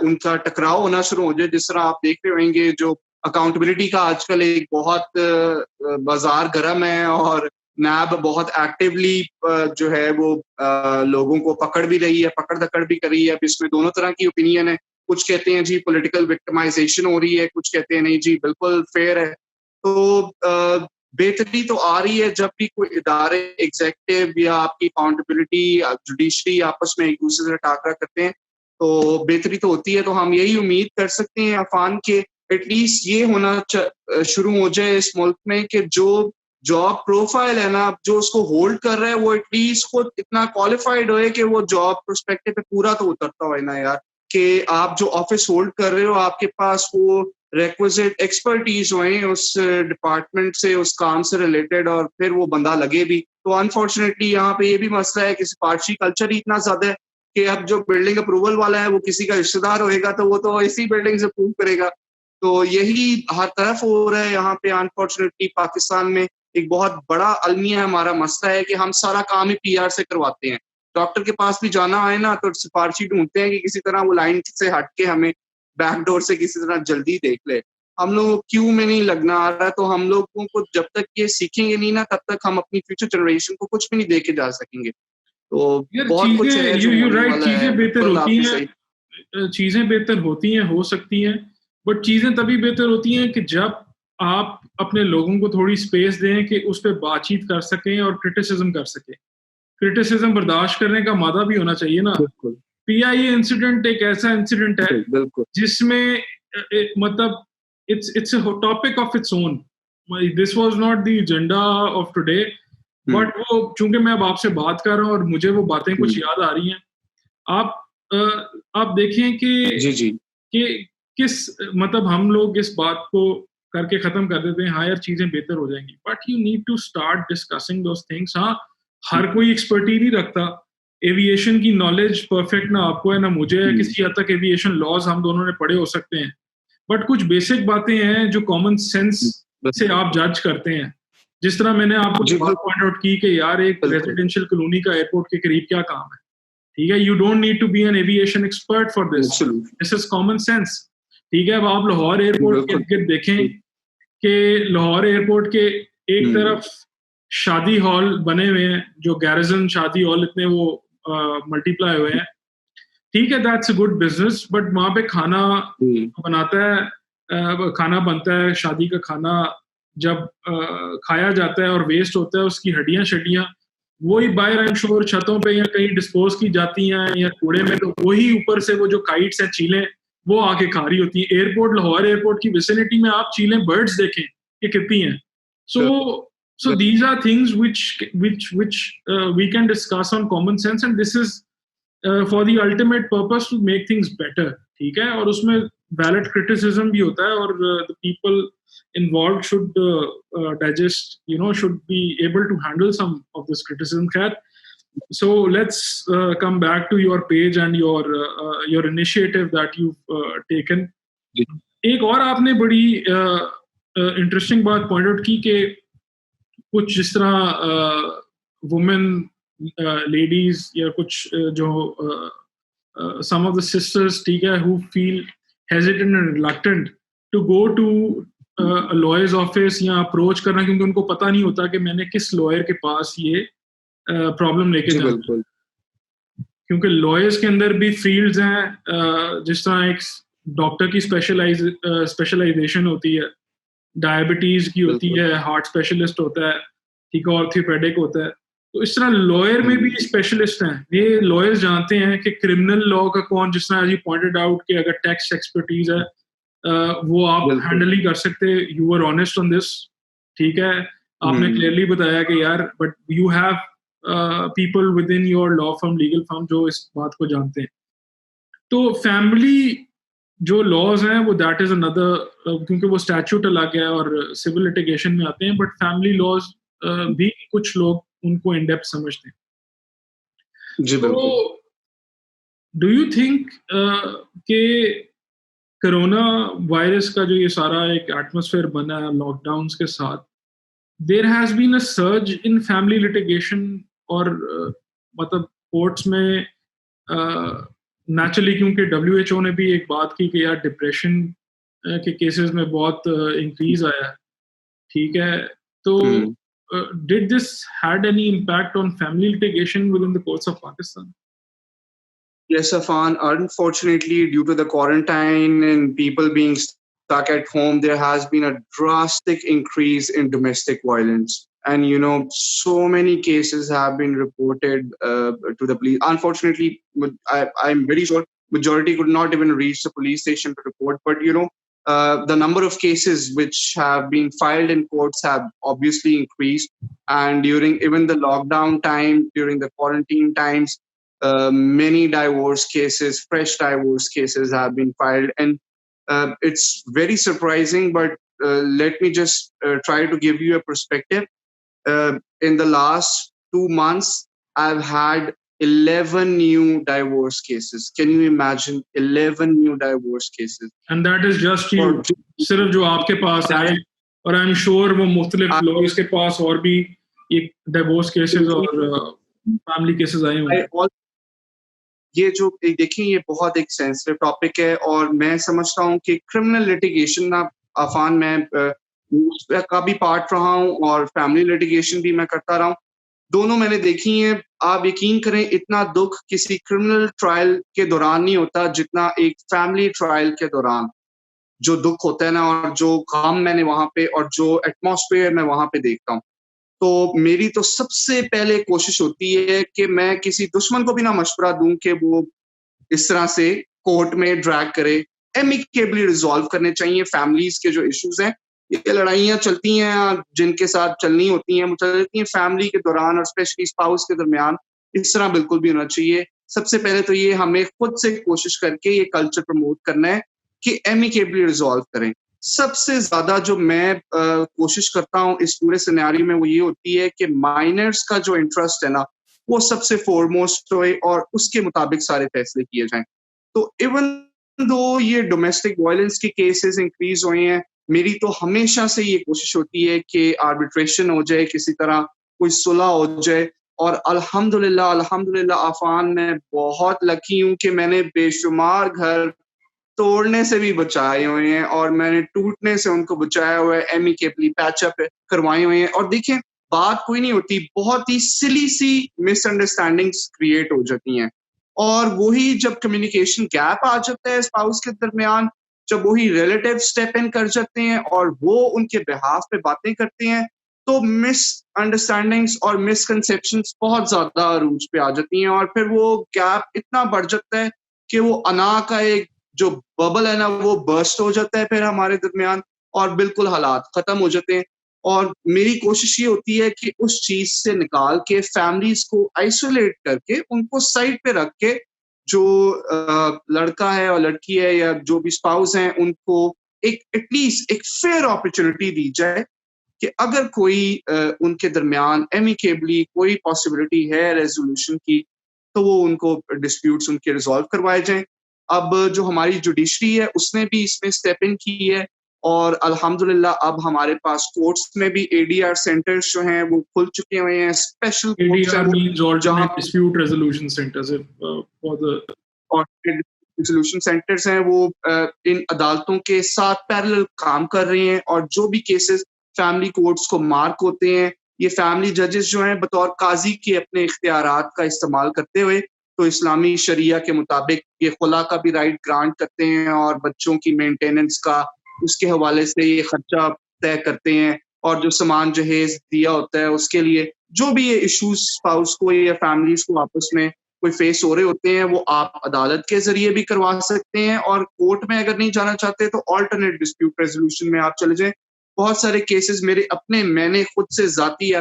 B: उनका टकराव होना शुरू हो जाए, जिस तरह आप देख रहे होंगे जो अकाउंटेबिलिटी का आजकल एक बहुत बाजार गर्म है, और नैब बहुत एक्टिवली जो है वो लोगों को पकड़ भी रही है, पकड़ दकड़ भी कर रही है। अब इसमें दोनों तरह की ओपिनियन है, कुछ कहते हैं जी पॉलिटिकल विक्टिमाइजेशन हो रही है, कुछ कहते हैं नहीं जी बिल्कुल फेयर है। तो बेहतरी तो आ रही है जब भी कोई इदारे, एग्जीक्यूटिव या आपकी अकाउंटेबिलिटी, जुडिशरी आपस में एक दूसरे से टाकरा करते हैं, तो बेहतरी तो होती है। तो हम यही उम्मीद कर सकते हैं अफान के एटलीस्ट ये होना शुरू हो जाए इस मुल्क में कि जो जॉब प्रोफाइल है ना, जो उसको होल्ड कर रहा है, वो एटलीस्ट को इतना क्वालिफाइड होए कि वो जॉब प्रोस्पेक्टिव पे पूरा तो उतरता हो ना यार, कि आप जो ऑफिस होल्ड कर रहे हो आपके पास वो रिक्विजिट एक्सपर्टीज होए उस डिपार्टमेंट से, उस काम से रिलेटेड, और फिर वो बंदा लगे भी। तो अनफॉर्चुनेटली यहाँ पे ये भी मसला है कि सिफारशी कल्चर ही इतना ज्यादा है कि अब जो बिल्डिंग अप्रूवल वाला है वो किसी का रिश्तेदार होएगा तो वो तो इसी बिल्डिंग से अप्रूव करेगा। तो यही हर तरफ हो रहा है यहाँ पे अनफॉर्चुनेटली। पाकिस्तान में एक बहुत बड़ा अलमिया हमारा मसला है कि हम सारा काम ही पीआर से करवाते हैं। डॉक्टर के पास भी जाना है ना तो सिफारशी ढूंढते हैं कि किसी तरह वो लाइन से हट के हमें बैकडोर से किसी तरह जल्दी देख ले। हम लोग क्यू में नहीं लगना आ रहा, तो हम लोगों को जब तक ये सीखेंगे नहीं ना, तब तक हम अपनी फ्यूचर जनरेशन को कुछ भी नहीं दे के जा सकेंगे। तो
A: यार
B: बहुत कुछ है
A: चीजें
B: जो
A: यू
B: होने
A: राइट,
B: वाला है,
A: चीजें बेहतर
B: बिल्कुल
A: होती
B: आपने
A: हैं,
B: सही।
A: चीजें बेहतर होती हैं, हो सकती हैं, बट चीजें तभी बेहतर होती हैं कि जब आप अपने लोगों को थोड़ी स्पेस दें कि उस पर बातचीत कर सकें और क्रिटिसिज्म कर सकें। क्रिटिसिज्म बर्दाश्त करने का मादा भी होना चाहिए ना।
B: बिल्कुल
A: पीआईए इंसिडेंट एक ऐसा इंसिडेंट है
B: बिल्कुल
A: जिसमें मतलब it's a topic of its own. This was not the agenda of today, but वो चूंकि मैं अब आपसे बात कर रहा हूँ और मुझे वो बातें कुछ याद आ रही हैं। आप आप देखें
B: जी जी
A: कि किस मतलब हम लोग इस बात को करके खत्म कर देते हैं, हाँ यार चीजें बेहतर हो जाएंगी, but you need to start discussing those things. हाँ, हर कोई एक्सपर्टीज नहीं रखता। एविएशन की नॉलेज परफेक्ट ना आपको है ना मुझे है, किसी हद तक एविएशन लॉज हम दोनों ने पढ़े हो सकते हैं, बट कुछ बेसिक बातें हैं जो कॉमन सेंस से आप जज करते हैं। जिस तरह मैंने आपको
B: जी
A: बात पॉइंट आउट की कि यार एक
B: बिल्कुल
A: रेजिडेंशियल कॉलोनी का एयरपोर्ट के करीब क्या काम है, ठीक है, you don't need to be an aviation expert for this,
B: absolutely
A: this is common sense. ठीक है, अब आप लाहौर एयरपोर्ट के
B: बिल्कुल
A: इर्द देखें कि लाहौर एयरपोर्ट के एक तरफ शादी हॉल बने हुए हैं, जो गैरिजन शादी हॉल इतने वो मल्टीप्लाई हुए हैं, ठीक है, that's a good business, but वहां पे खाना बनाता है, खाना बनता है, शादी का खाना जब खाया जाता है और वेस्ट होता है, उसकी हड्डियां शड्डियां वही बाय एंड श्योर छतों पे या कहीं डिस्पोज की जाती हैं या कूड़े में, तो वही ऊपर से वो जो काइट्स हैं, चीलें, वो आके खा रही होती हैं। एयरपोर्ट, लाहौर एयरपोर्ट की विसिनिटी में आप चीलें, बर्ड्स देखें कि कितनी हैं। So these are things which we can discuss on common sense, and this is for the ultimate purpose to make things better। ठीक है, और उसमें valid criticism भी होता है, और the people involved should digest, should be able to handle some of this criticism। खैर, so let's come back to your page and your initiative that you've taken। एक और आपने बड़ी इंटरेस्टिंग बात पॉइंट आउट की कि कुछ जिस तरह वुमेन लेडीज या कुछ जो some of the sisters, ठीक है, who feel hesitant and reluctant to go to a lawyer's office या अप्रोच करना, क्योंकि उनको पता नहीं होता कि मैंने किस लॉयर के पास ये प्रॉब्लम लेके जाना,
B: बिल्कुल
A: क्योंकि लॉयर्स के अंदर भी फील्ड्स हैं। जिस तरह एक डॉक्टर की स्पेशलाइजेशन होती है, डायबिटीज की होती है, हार्ट स्पेशलिस्ट होता है, ठीक है, ऑर्थोपेडिक होता है, तो इस तरह लॉयर में भी स्पेशलिस्ट हैं। ये लॉयर्स जानते हैं कि क्रिमिनल लॉ का कौन, जिस तरह यू पॉइंटेड आउट कि अगर टैक्स एक्सपर्टीज है वो आप हैंडल ही कर सकते। You are honest on this, ठीक है, आपने क्लियरली बताया कि यार but you have people with in your law firm, legal firm, जो इस बात को जानते हैं। तो फैमिली जो लॉज हैं वो दैट इज अनदर, क्योंकि वो स्टैट्यूट अलग है और सिविल लिटिगेशन में आते हैं, बट फैमिली लॉज भी कुछ लोग उनको इन डेप्थ समझते हैं।
B: जी बिल्कुल।
A: तो डू यू थिंक कि कोरोना वायरस का जो ये सारा एक एटमॉस्फेयर बना है लॉकडाउन्स के साथ, there has been a surge in family litigation, और मतलब कोर्ट्स में नेचुरली, क्योंकि WHO ने भी एक बात की कि यार डिप्रेशन के केसेस में बहुत इंक्रीज आया है, ठीक है, तो did this had any impact on family litigation within the courts of Pakistan?
B: Yes, Afan. Unfortunately, due to the quarantine and people being stuck at home, there has been a drastic increase in domestic violence. And, so many cases have been reported to the police. Unfortunately, I'm very sure majority could not even reach the police station to report. But, the number of cases which have been filed in courts have obviously increased. And during even the lockdown time, during the quarantine times, many divorce cases, fresh divorce cases have been filed. And it's very surprising, but let me just try to give you a perspective. In the last 2 months, I've had 11 new divorce cases. Can you imagine 11 new divorce cases?
A: And that is just you, सिर्फ जो आपके पास आए, और I am sure वो मुख्तलिफ lawyers के पास और भी ये डिवोर्स केसेस और फैमिली केसेस आए होंगे।
B: ये जो देखिए, ये बहुत एक सेंसिटिव टॉपिक है, और मैं समझता हूँ कि क्रिमिनल लिटिगेशन ना आफान मैं का भी पार्ट रहा हूँ और फैमिली लिटिगेशन भी मैं करता रहा हूँ, दोनों मैंने देखी हैं। आप यकीन करें इतना दुख किसी क्रिमिनल ट्रायल के दौरान नहीं होता जितना एक फैमिली ट्रायल के दौरान जो दुख होता है ना, और जो काम मैंने वहां पे और जो एटमॉस्फेयर मैं वहां पे देखता हूँ। तो मेरी तो सबसे पहले कोशिश होती है कि मैं किसी दुश्मन को भी ना मशवरा दूं कि वो इस तरह से कोर्ट में ड्रैग करे। एमिकेबली रिजॉल्व करने चाहिए फैमिलीज के जो इश्यूज हैं। ये लड़ाइयाँ चलती हैं जिनके साथ चलनी होती हैं, वो चल जाती हैं फैमिली के दौरान और स्पेशली स्पाउस के दरमियान। इस तरह बिल्कुल भी होना चाहिए। सबसे पहले तो ये हमें खुद से कोशिश करके ये कल्चर प्रमोट करना है कि एमिकेबली रिजॉल्व करें। सबसे ज्यादा जो मैं कोशिश करता हूँ इस पूरे सिनेरियो में वो ये होती है कि माइनर्स का जो इंटरेस्ट है ना वो सबसे फोरमोस्ट होए और उसके मुताबिक सारे फैसले किए जाएं। तो इवन दो ये डोमेस्टिक वायलेंस के केसेस इंक्रीज हुए हैं, मेरी तो हमेशा से ये कोशिश होती है कि आर्बिट्रेशन हो जाए, किसी तरह कोई सुलह हो जाए। और अल्हम्दुलिल्लाह अल्हम्दुलिल्लाह आफान मैं बहुत लकी हूँ कि मैंने बेशुमार घर तोड़ने से भी बचाए हुए हैं और मैंने टूटने से उनको बचाया हुआ है, एमिकेबली पैचअप करवाए हुए हैं। और देखिए बात कोई नहीं होती, बहुत ही सिली सी मिसअंडरस्टैंडिंग्स क्रिएट हो जाती हैं और वही जब कम्युनिकेशन गैप आ जाता है स्पाउस के दरमियान, जब वही रिलेटिव स्टेप इन कर जाते हैं और वो उनके बिहाफ पे बातें करते हैं, तो मिसअंडरस्टैंडिंग्स और मिसकंसेप्शंस बहुत ज्यादा अरूज पे आ जाती हैं और फिर वो गैप इतना बढ़ जाता है कि वो अना का एक जो बबल है ना वो बर्स्ट हो जाता है फिर हमारे दरमियान और बिल्कुल हालात खत्म हो जाते हैं। और मेरी कोशिश ये होती है कि उस चीज से निकाल के फैमिलीज को आइसोलेट करके उनको साइड पे रख के जो लड़का है और लड़की है या जो भी स्पाउस हैं उनको एक एटलीस्ट एक फेयर अपॉर्चुनिटी दी जाए कि अगर कोई उनके दरमियान एमिकेबली कोई पॉसिबिलिटी है रेजोल्यूशन की तो वो उनको डिस्प्यूट्स उनके रिजॉल्व करवाए जाएं। अब जो हमारी जुडिशरी है उसने भी इसमें स्टेप इन की है और अल्हम्दुलिल्लाह अब हमारे पास कोर्ट्स में भी एडीआर सेंटर्स जो हैं वो खुल चुके हुए हैं, स्पेशल कोर्ट्स हैं
A: ADR means
B: जहां
A: alternate dispute resolution centers for the
B: resolution centres हैं वो इन अदालतों के साथ पैरेलल काम कर रहे हैं और जो भी केसेस फैमिली कोर्ट्स को मार्क होते हैं, ये फैमिली जजेस जो हैं बतौर काजी के अपने इख्तियारात का इस्तेमाल करते हुए तो इस्लामी शरिया के मुताबिक ये खुला का भी राइट ग्रांट करते हैं और बच्चों की मेंटेनेंस का उसके हवाले से ये खर्चा तय करते हैं और जो सामान जहेज दिया होता है उसके लिए जो भी ये इश्यूज स्पाउस को या फैमिलीज को आपस में कोई फेस हो रहे होते हैं वो आप अदालत के जरिए भी करवा सकते हैं और कोर्ट में अगर नहीं जाना चाहते तो ऑल्टरनेट डिस्प्यूट रेजोल्यूशन में आप चले जाएं। बहुत सारे केसेस मेरे अपने मैंने खुद से जाती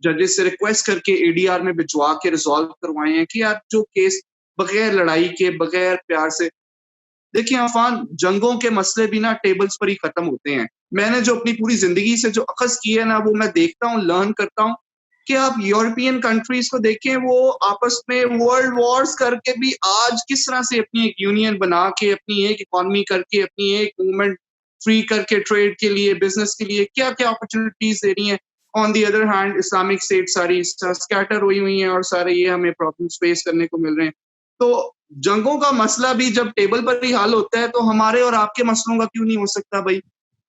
B: जजेस से रिक्वेस्ट करके एडीआर में भिजवा के रिजॉल्व करवाए हैं कि यार जो केस बगैर लड़ाई के बगैर प्यार से, देखिए आफान जंगों के मसले भी ना टेबल्स पर ही खत्म होते हैं। मैंने जो अपनी पूरी जिंदगी से जो अखज की है ना वो मैं देखता हूँ लर्न करता हूँ कि आप यूरोपियन कंट्रीज को देखें वो आपस में वर्ल्ड वॉर्स करके भी आज किस तरह से अपनी एक यूनियन बना के अपनी एक इकोनॉमी करके अपनी एक मूवमेंट फ्री करके ट्रेड के लिए बिजनेस के लिए क्या क्या अपॉर्चुनिटीज दे रही हैं। On the other hand Islamic state सारी स्कैटर हुई हैं और सारे ये हमें प्रॉब्लम्स फेस करने को मिल रहे हैं। तो जंगों का मसला भी जब टेबल पर ही हल होता है तो हमारे और आपके मसलों का क्यों नहीं हो सकता भाई।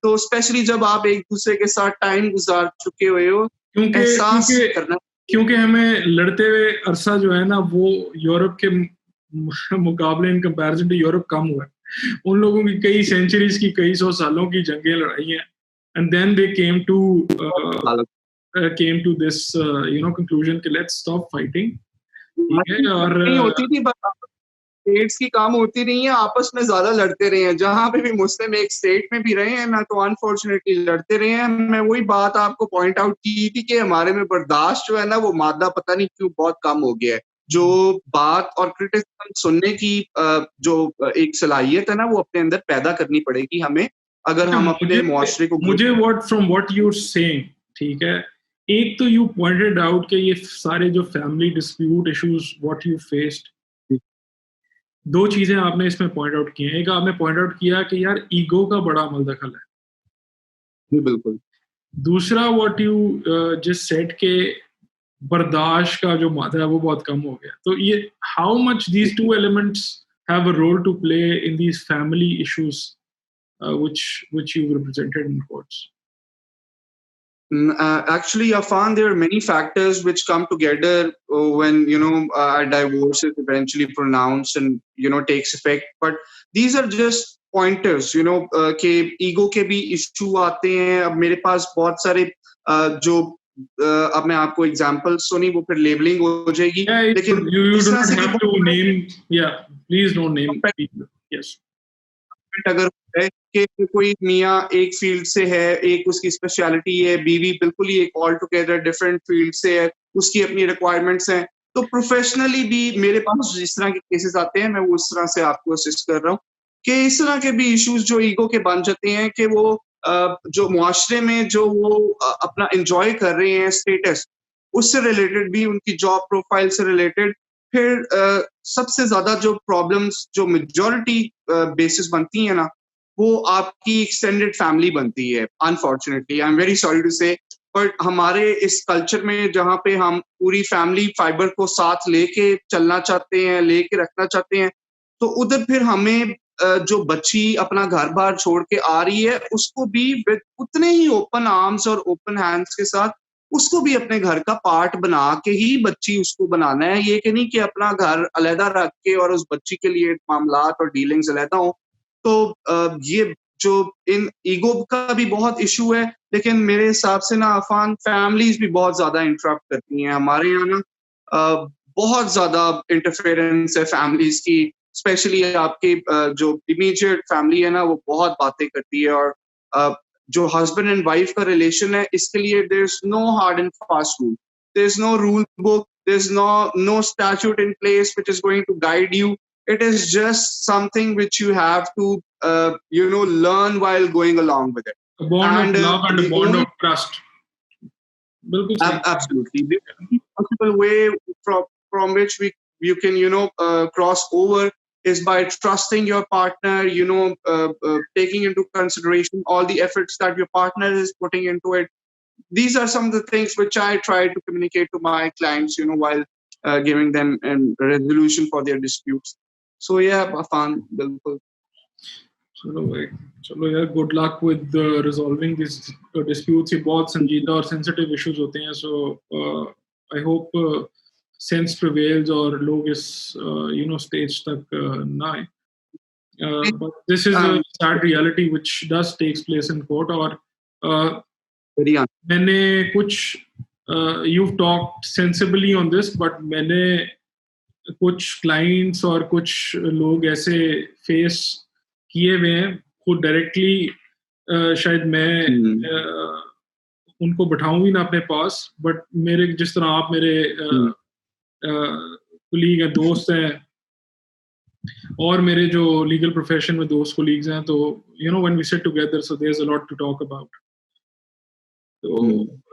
B: तो स्पेशली जब आप एक दूसरे के साथ टाइम गुजार चुके हुए हो एहसास करना,
A: क्योंकि हमें लड़ते हुए अरसा जो है ना वो यूरोप के मुकाबले इन कंपैरिजन टू यूरोप कम हुआ है। उन लोगों की कई सेंचुरीज की कई सौ सालों की जंगें लड़ाई हैं and then they came to this conclusion कि लेट्स स्टॉप फाइटिंग। और
B: होती थी स्टेट्स की काम होती रही है आपस में ज्यादा लड़ते रहे हैं, जहां पे भी मुस्लिम एक स्टेट में भी रहे हैं ना तो अनफॉर्चुनेटली लड़ते रहे हैं। मैं वही बात आपको पॉइंट आउट की थी कि हमारे में बर्दाश्त जो है ना वो मादा पता नहीं क्यों बहुत कम हो गया है। जो बात और क्रिटिसिज्म सुनने की जो एक सलाहियत है ना वो अपने अंदर पैदा करनी पड़ेगी हमें अगर हम अपने मुआशरे को।
A: मुझे व्हाट यू आर सेइंग ठीक है, एक तो यू पॉइंटेड आउट कि ये सारे जो family dispute issues what you faced, दो चीजें आपने इसमें पॉइंट आउट की हैं। एक आपने पॉइंट आउट किया कि यार ईगो का बड़ा अमल दखल है।
B: बिल्कुल।
A: दूसरा व्हाट यू जस्ट सेड के बर्दाश्त का जो मात्रा है वो बहुत कम हो गया। तो ये how much these two elements have a role to play in these family issues which you've represented in courts?
B: Actually, I found there are many factors which come together when a divorce is eventually pronounced and takes effect. But these are just pointers. कि ego के भी issue आते हैं. अब मेरे पास बहुत सारे जो अब मैं आपको examples सुनी वो फिर labeling हो जाएगी.
A: Yeah,
B: लेकिन
A: you
B: इस
A: do
B: तरह
A: not
B: से
A: have to name. Yeah, please don't name people. Yes.
B: अगर है कि कोई मियाँ एक फील्ड से है, एक उसकी स्पेशलिटी है, बीवी बिल्कुल ही एक ऑल टुगेदर डिफरेंट फील्ड से है, उसकी अपनी रिक्वायरमेंट्स हैं, तो प्रोफेशनली भी मेरे पास जिस तरह के केसेस आते हैं मैं वो उस तरह से आपको असिस्ट कर रहा हूँ कि इस तरह के भी इश्यूज जो ईगो के बन जाते हैं कि वो जो मुआशरे में जो वो अपना एंजॉय कर रहे हैं स्टेटस, उससे रिलेटेड भी उनकी जॉब प्रोफाइल से रिलेटेड फिर सबसे ज्यादा जो प्रॉब्लम्स जो मेजॉरिटी बेसिस बनती है ना वो आपकी एक्सटेंडेड फैमिली बनती है. Unfortunately I am very sorry to say, but हमारे इस कल्चर में जहाँ पे हम पूरी फैमिली फाइबर को साथ लेके चलना चाहते हैं, लेके रखना चाहते हैं, तो उधर फिर हमें जो बच्ची अपना घर बार छोड़ के आ रही है उसको भी उतने ही ओपन आर्म्स और ओपन हैंड्स के साथ उसको भी अपने घर का पार्ट बना के ही बच्ची उसको बनाना है. ये कि नहीं कि अपना घर अलहदा रख के और उस बच्ची के लिए मामलात और डीलिंग्स अलहदा हो. तो ये जो इन ईगो का भी बहुत इशू है, लेकिन मेरे हिसाब से ना अफान फैमिलीज भी बहुत ज्यादा इंटरप्ट करती हैं. हमारे यहाँ ना बहुत ज्यादा इंटरफेरेंस है फैमिलीज की, स्पेशली आपकी जो इमीडिएट फैमिली है ना वो बहुत बातें करती है. और जो हस्बैंड एंड वाइफ का रिलेशन है इसके लिए there is no hard and fast rule, there is no rule book, there is no statute in place which is going to guide you. It is just something which you have to learn while going along with it.
A: A bond of love and a bond
B: only,
A: of trust.
B: Absolutely. The only possible way from which you can cross over is by trusting your partner, taking into consideration all the efforts that your partner is putting into it. These are some of the things which I try to communicate to my clients, while giving them a resolution for their disputes. So yeah, Afan, bilkul.
A: चलो यार, good luck with resolving these disputes. ये बहुत संजीदा और sensitive issues होते हैं. So I hope sense prevails और लोग इस stage तक ना आए. But this is a sad reality which does takes place in court. और मैंने कुछ you've talked sensibly on this, but मैंने कुछ क्लाइंट्स और कुछ लोग ऐसे फेस किए हुए हैं खुद डायरेक्टली. शायद मैं उनको बैठाऊं भी ना अपने पास, बट मेरे जिस तरह आप मेरे कुलीग हैं, दोस्त हैं, और मेरे जो लीगल प्रोफेशन में दोस्त कुलीग्स हैं, तो when we sit together so there is a lot to talk about. तो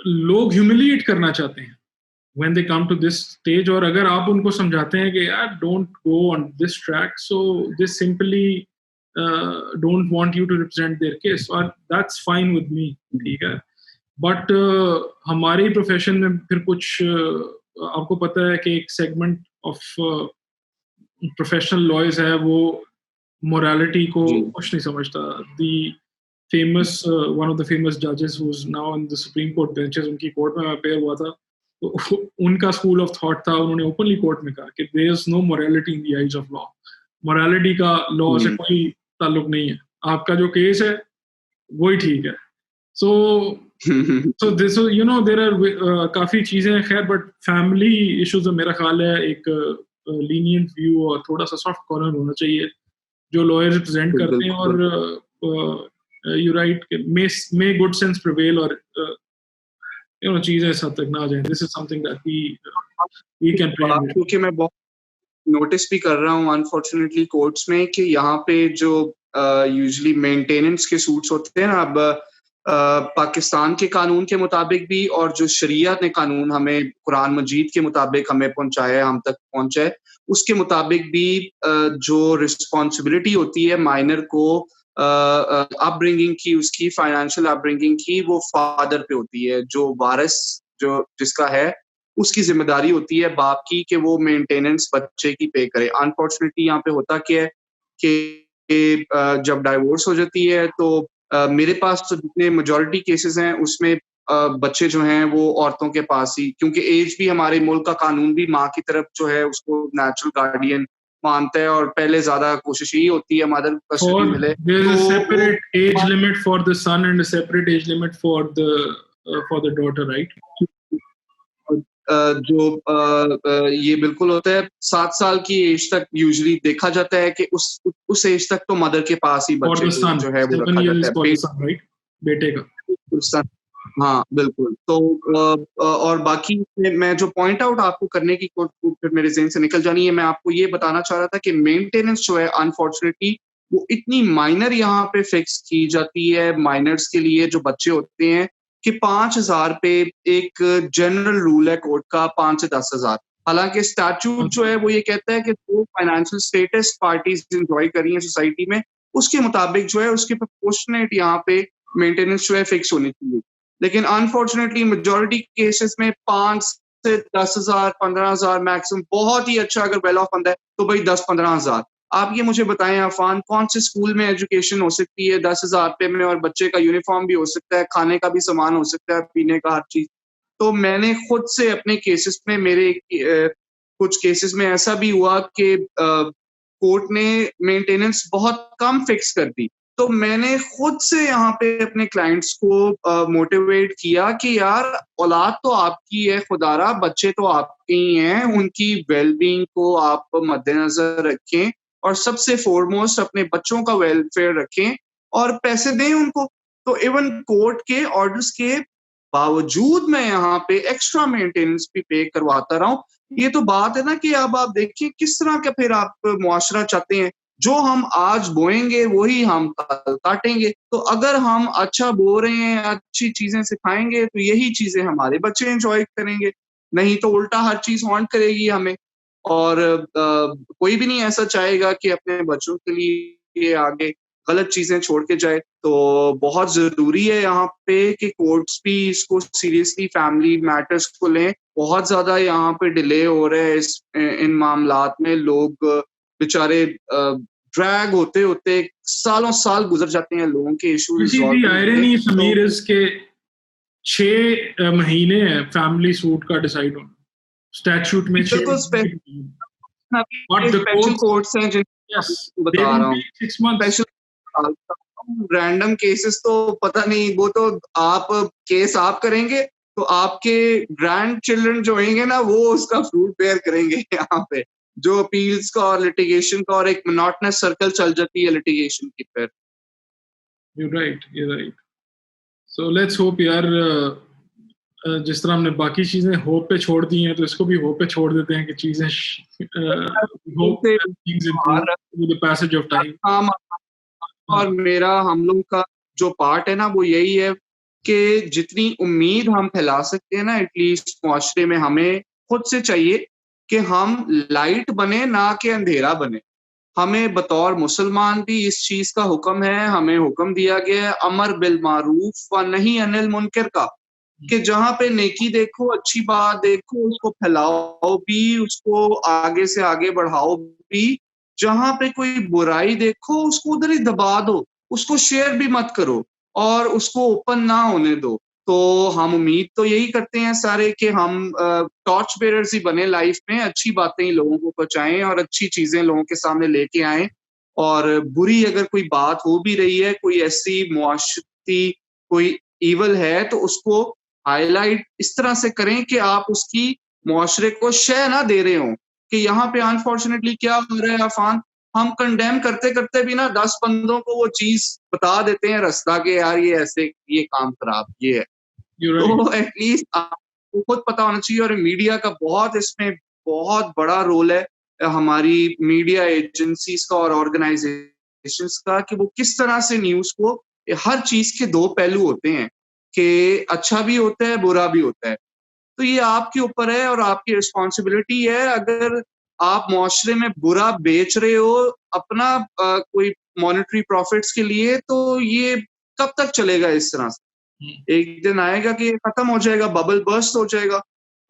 A: लोग ह्यूमिलिएट करना चाहते हैं when they come to this stage, और अगर आप उनको समझाते हैं कि यार don't go on this track, so they simply don't want you to represent their case, or that's fine with me, ठीक है. बट हमारे प्रोफेशन में फिर कुछ आपको पता है कि एक सेगमेंट ऑफ प्रोफेशनल लॉयर्स है वो मोरालिटी को कुछ नहीं समझता. The famous one of the famous जजेस who is now in the supreme court benches, उनकी कोर्ट में अपेयर हुआ था, तो उनका स्कूल ऑफ थॉट था, उन्होंने ओपनली कोर्ट में कहा कि there is no morality in the eyes of law. Morality का लॉ से कोई ताल्लुक नहीं है, आपका जो केस है वही ठीक है. सो दिस देयर आर काफी चीजें हैं. खैर, बट फैमिली इश्यूज में मेरा ख्याल है एक लीनियंट व्यू और थोड़ा सा सॉफ्ट कॉर्नर होना चाहिए जो लॉयर्स रिप्रेजेंट करते हैं. और you right, may good sense prevail और चीजें इस हद तक ना आ जाए. This is something that we can pray.
B: क्योंकि मैं बहुत नोटिस भी कर रहा हूँ अनफॉर्चुनेटली कोर्ट्स में कि यहाँ पे जो यूजुअली मेंटेनेंस के सूट्स होते हैं ना, अब पाकिस्तान के कानून के मुताबिक भी और जो शरीयत ने कानून हमें कुरान मजीद के मुताबिक हमें पहुंचाया, हम तक पहुंचाए, उसके मुताबिक भी जो रिस्पॉन्सिबिलिटी होती है माइनर को अपब्रिंगिंग की, उसकी फाइनेंशियल अपब्रिंगिंग की, वो फादर पे होती है. जो वारिस जो जिसका है उसकी जिम्मेदारी होती है बाप की कि वो मेंटेनेंस बच्चे की पे करे. अनफॉर्चुनेटली यहाँ पे होता क्या है कि जब डाइवोर्स हो जाती है तो मेरे पास तो जितने मेजॉरिटी केसेस हैं उसमें बच्चे जो हैं वो औरतों के पास ही, क्योंकि एज भी हमारे मुल्क का कानून भी माँ की तरफ जो है उसको नेचुरल गार्डियन मानता है, और पहले ज्यादा कोशिश यही होती है मदर कस्टडी
A: For
B: मिले,
A: there
B: तो
A: is a
B: वो
A: separate age limit for the son and a separate age limit for the daughter, right?
B: ये बिल्कुल होता है 7 साल की एज तक यूजुअली देखा जाता है कि उस एज तक तो मदर के पास ही
A: For
B: बच्चे
A: the
B: को
A: son,
B: जो है वो
A: 7
B: रखा
A: years
B: जाता
A: is
B: है।
A: for the son, right? बेटे का।
B: हाँ, बिल्कुल। तो और बाकी मैं जो पॉइंट आउट आपको करने की फिर मेरे ज़हन से निकल जानी है, मैं आपको ये बताना चाह रहा था कि मेंटेनेंस जो है अनफॉर्चुनेटली वो इतनी माइनर यहाँ पे फिक्स की जाती है माइनर्स के लिए जो बच्चे होते हैं, कि 5,000 पे एक जनरल रूल है कोर्ट का, 5 से 10,000। हालाँकि स्टैट्यूट जो है वो ये कहता है कि जो फाइनेंशियल स्टेटस पार्टीज़ एन्जॉय कर रही हैं सोसाइटी में, उसके मुताबिक जो है उसके प्रोपोर्शनेट यहाँ पे मेंटेनेंस जो है फिक्स होनी चाहिए। लेकिन अनफॉर्चुनेटली मेजॉरिटी केसेस में 5 से 10,000, 15,000 मैक्सिमम, बहुत ही अच्छा अगर वेल ऑफ बंदा है तो भाई 10-15,000। आप ये मुझे बताएं अफान, कौन से स्कूल में एजुकेशन हो सकती है 10,000 रुपए में, और बच्चे का यूनिफॉर्म भी हो सकता है, खाने का भी सामान हो सकता है, पीने का हर चीज। तो मैंने खुद से अपने केसेस में कुछ केसेस में ऐसा भी हुआ कि कोर्ट ने मेंटेनेंस बहुत कम फिक्स कर दी। तो मैंने खुद से यहाँ पे अपने क्लाइंट्स को मोटिवेट किया कि यार औलाद तो आपकी है, खुदारा बच्चे तो आपके ही हैं, उनकी वेलबींग को आप मद्देनजर रखें और सबसे फोरमोस्ट अपने बच्चों का वेलफेयर रखें और पैसे दें उनको। तो इवन कोर्ट के ऑर्डर्स के बावजूद मैं यहाँ पे एक्स्ट्रा मेंटेनेंस भी पे करवाता रहा हूँ। ये तो बात है ना कि अब आप देखिए किस तरह का फिर आप मुआशरा चाहते हैं। जो हम आज बोएंगे वही हम कल काटेंगे। तो अगर हम अच्छा बो रहे हैं, अच्छी चीजें सिखाएंगे, तो यही चीजें हमारे बच्चे एंजॉय करेंगे। नहीं तो उल्टा हर चीज हॉन्ट करेगी हमें। और कोई भी नहीं ऐसा चाहेगा कि अपने बच्चों के लिए आगे गलत चीजें छोड़ के जाए। तो बहुत जरूरी है यहाँ पे कि कोर्ट्स भी इसको सीरियसली फैमिली मैटर्स को लें। बहुत ज्यादा यहाँ पे डिले हो रहा है इन मामलात में। लोग बेचारे ड्रैग होते होते सालों साल गुजर जाते हैं लोगों के इशू रिजॉल्व
A: The
B: होने में।
A: irony,
B: तो
A: समीर, is के 6 महीने हैं फैमिली सूट का डिसाइड होना। स्टैट्यूट में 6
B: बिल्कुल
A: But the
B: special
A: courts,
B: courts हैं
A: yes,
B: जिनको
A: they
B: बता
A: will
B: रहा
A: be
B: हूँ।
A: 6 months.
B: स्पेशल रैंडम केसेस तो पता नहीं, वो तो आप केस आप करेंगे तो आपके ग्रैंड चिल्ड्रन जो होंगे ना वो उसका फ्रूट बेयर करेंगे यहाँ पे। जो अपील्स का और लिटिगेशन का और एक मोनोटोनस सर्कल चल जाती है लिटिगेशन की फिर।
A: You're right, you're right. So let's hope यार, जिस तरह हमने बाकी चीजें होप पे छोड़ दी हैं तो इसको भी होप पे छोड़ देते हैं कि चीजें hope things improve with the passage of time.
B: हाँ, और मेरा हम लोग का जो पार्ट है ना वो यही है कि जितनी उम्मीद हम फैला सकते हैं ना एटलीस्ट मुआशरे में, हमें खुद से चाहिए कि हम लाइट बने ना कि अंधेरा बने। हमें बतौर मुसलमान भी इस चीज का हुक्म है, हमें हुक्म दिया गया है अमर बिल मारूफ व नहीं अनिल मुनकर का, कि जहाँ पे नेकी देखो, अच्छी बात देखो, उसको फैलाओ भी, उसको आगे से आगे बढ़ाओ भी। जहाँ पे कोई बुराई देखो उसको उधर ही दबा दो, उसको शेयर भी मत करो और उसको ओपन ना होने दो। तो हम उम्मीद तो यही करते हैं सारे कि हम टॉर्च बेरर्स ही बने लाइफ में, अच्छी बातें ही लोगों को पहुंचाएं और अच्छी चीजें लोगों के सामने लेके आए। और बुरी अगर कोई बात हो भी रही है, कोई ऐसी मुआशरती कोई ईवल है, तो उसको हाईलाइट इस तरह से करें कि आप उसकी मुआशरे को शय ना दे रहे हो। कि यहाँ पे अनफॉर्चुनेटली क्या हो रहा है अफान, हम कंडेम करते करते भी ना 10 बंदों को वो चीज बता देते हैं रास्ता के, यार ये ऐसे, ये काम खराब, ये है।
A: You're right.
B: तो एटलीस्ट आपको खुद पता होना चाहिए। और मीडिया का बहुत इसमें बहुत बड़ा रोल है, हमारी मीडिया एजेंसीज का और ऑर्गेनाइजेशंस का, कि वो किस तरह से न्यूज को, हर चीज के दो पहलू होते हैं कि अच्छा भी होता है बुरा भी होता है। तो ये आपके ऊपर है और आपकी रिस्पॉन्सिबिलिटी है। अगर आप मुआशरे में बुरा बेच रहे हो अपना कोई मॉनेटरी प्रॉफिट्स के लिए, तो ये कब तक चलेगा इस तरह से? एक दिन आएगा कि ये खत्म हो जाएगा, बबल बर्स्ट हो जाएगा।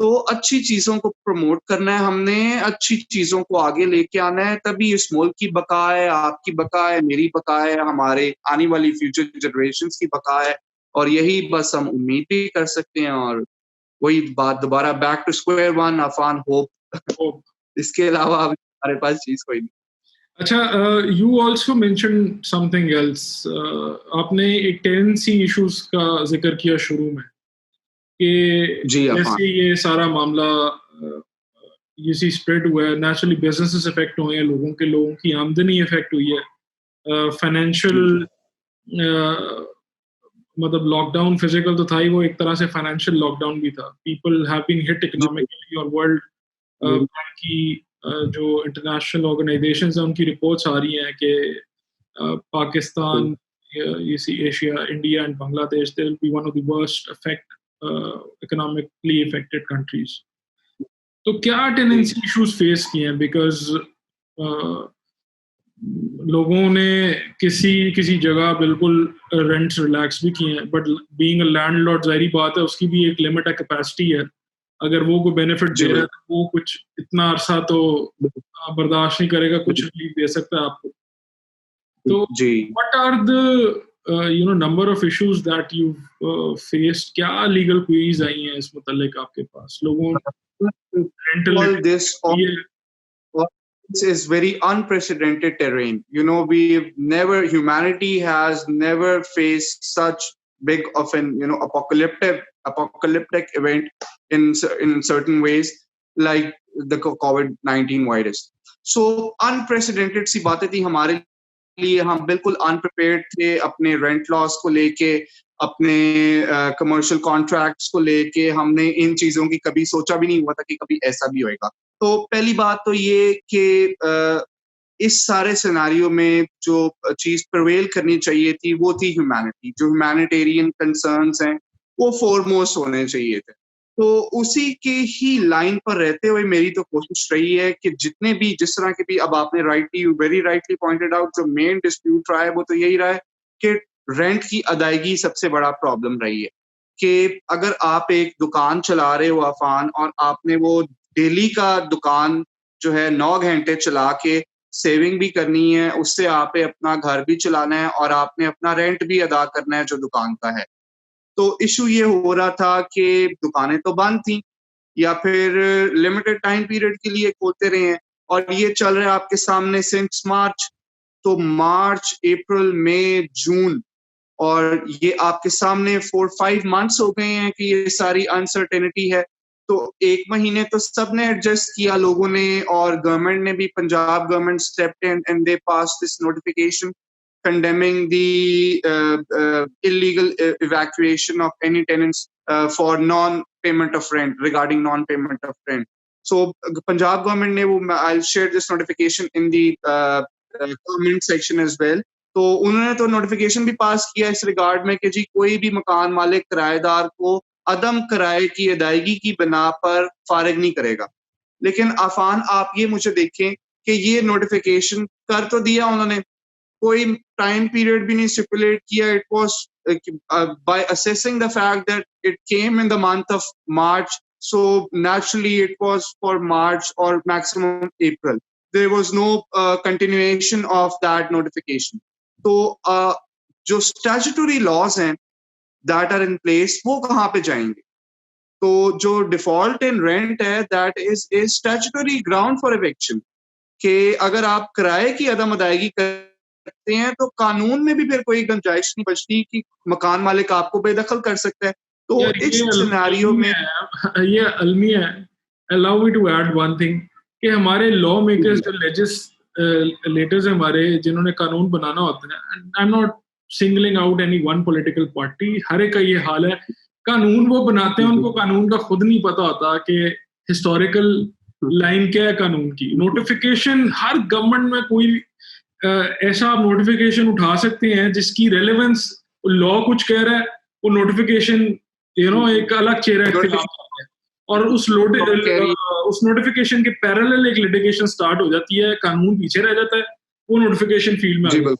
B: तो अच्छी चीजों को प्रमोट करना है हमने, अच्छी चीजों को आगे लेके आना है, तभी इस मुल्क की बका है, आपकी बका है, मेरी बका है, हमारे आने वाली फ्यूचर जनरेशंस की बका है। और यही बस हम उम्मीद भी कर सकते हैं। और वही बात दोबारा back to square one, Afan, hope. इसके अलावा अब हमारे पास चीज कोई नहीं।
A: अच्छा, you also mention something else. आपने एक टेनेंसी इश्यूज का जिक्र किया शुरू में कि
B: जी अफान,
A: जैसे ये सारा मामला ये सी स्प्रेड हुआ है, नेचुरली बिजनेसेस इफेक्ट हुए हैं, लोगों की आमदनी इफेक्ट हुई है, फाइनेंशियल मतलब लॉकडाउन फिजिकल तो था ही, वो एक तरह से फाइनेंशियल लॉकडाउन भी था। People have been hit economically, और वर्ल्ड बैंक की जो इंटरनेशनल ऑर्गेनाइजेशंस हैं उनकी रिपोर्ट्स आ रही हैं कि Pakistan, Asia, India and Bangladesh, they will be one of the worst affect economically affected countries. तो क्या टेनेंसी इश्यूज फेस किए हैं? बिकॉज लोगों ने किसी जगह बिल्कुल रेंट्स रिलैक्स भी किए हैं, बट बीइंग अ लैंडलॉर्ड जाहिर बात है उसकी भी एक लिमिट है, कैपेसिटी है। अगर वो कोई बेनिफिट दे रहा है तो वो कुछ इतना अरसा तो बर्दाश्त नहीं करेगा, कुछ रिलीफ दे सकता है आपको। तो what are the number of issues that you faced? क्या लीगल क्वेरीज आई हैं इस मुतालिक आपके पास? लोगों
B: all this is very unprecedented terrain. You know, humanity has never faced such big of an, apocalyptic event in certain ways, like the COVID-19 virus. So unprecedented सी बातें थी हमारे लिए, हम बिल्कुल अनप्रिपेयर्ड थे अपने रेंट लॉस को लेके, अपने कमर्शियल कॉन्ट्रैक्ट्स को लेके। हमने इन चीजों की कभी सोचा भी नहीं हुआ था कि कभी ऐसा भी होएगा। तो पहली बात तो ये कि इस सारे सिनेरियो में जो चीज प्रिवेल करनी चाहिए थी वो थी ह्यूमैनिटी। जो ह्यूमैनिटेरियन कंसर्न्स हैं वो फोरमोस्ट होने चाहिए थे। तो उसी के ही लाइन पर रहते हुए मेरी तो कोशिश रही है कि जितने भी, जिस तरह के भी, अब आपने वेरी राइटली पॉइंटेड आउट, जो मेन डिस्प्यूट रहा है वो तो यही रहा है कि रेंट की अदायगी सबसे बड़ा प्रॉब्लम रही है। कि अगर आप एक दुकान चला रहे हो अफान, और आपने वो डेली का दुकान जो है 9 घंटे चला के सेविंग भी करनी है, उससे आपे अपना घर भी चलाना है और आपने अपना रेंट भी अदा करना है जो दुकान का है। तो इशू ये हो रहा था कि दुकानें तो बंद थी या फिर लिमिटेड टाइम पीरियड के लिए खोलते रहे हैं, और ये चल रहा है आपके सामने सिंस मार्च। तो मार्च, अप्रैल, मई, जून, और ये आपके सामने 4-5 मंथ्स हो गए हैं कि ये सारी अनसर्टेनिटी है। तो 1 महीने तो सबने एडजस्ट किया लोगों ने, और गवर्नमेंट ने भी, Punjab government stepped in and they passed this notification condemning the illegal evacuation of any tenants for non-payment of rent, regarding non-payment of rent. So Punjab government ने वो, I'll share this notification in the comment section as well. तो उन्होंने तो notification भी पास किया इस regard में कि जी कोई भी मकान मालिक किराएदार को अदम किराए की अदायगी की बिना पर फारिग नहीं करेगा। लेकिन अफान, आप ये मुझे देखें कि ये नोटिफिकेशन कर तो दिया उन्होंने, कोई टाइम पीरियड भी नहीं स्टिपुलेट किया। It was by assessing the fact that it came in the month of March, so naturally it was for March or maximum April. There was no continuation of that notification. तो जो statutory laws हैं that are in place, वो कहाँ पे जाएंगे? तो जो default in rent है, that is a statutory ground for eviction. कि अगर आप किराए की अदम अदायगी करते हैं तो कानून में भी फिर कोई गुंजाइश नहीं बचती कि मकान मालिक आपको बेदखल कर सकता है। तो इस सिनेरियो में
A: ये अलमिया है। Allow me to add one thing कि हमारे लॉ मेकर्स, जो लेजिस्लेटर्स हैं हमारे, जिन्होंने कानून बनाना होता है, I am not singling out any one political party, हर एक का ये हाल है। कानून वो बनाते हैं, उनको कानून का खुद नहीं पता होता कि हिस्टोरिकल लाइन क्या है कानून की। नोटिफिकेशन, हर गवर्नमेंट में कोई ऐसा आप नोटिफिकेशन उठा सकते हैं जिसकी रेलेवेंस, लॉ कुछ कह रहा है, वो नोटिफिकेशन एक अलग चेहरा इख्तिलाफ है, और उस नोटिफिकेशन के पैरेलल एक लिटिगेशन स्टार्ट हो जाती है, कानून पीछे रह जाता है, वो नोटिफिकेशन फील्ड में आ जाता है।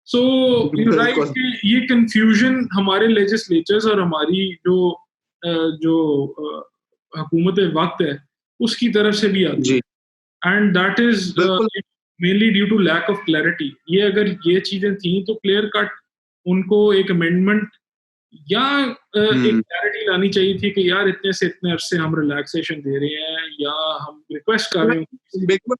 A: सो राइट, ये कंफ्यूजन हमारे लेजिस्लेचर्स और हमारी जो हुकूमत वक्त है उसकी तरफ से भी आती
B: जी
A: है, एंड दैट इज
B: बिल्कुल
A: mainly due to lack of clarity. ये अगर ये चीजें थी तो क्लियर कट उनको एक अमेंडमेंट या एक
B: हम्म
A: क्लैरिटी लानी चाहिए थी कि यार इतने से इतने अरसे हम रिलैक्सेशन दे रहे हैं या हम रिक्वेस्ट कर रहे हैं।
B: बिल्कुल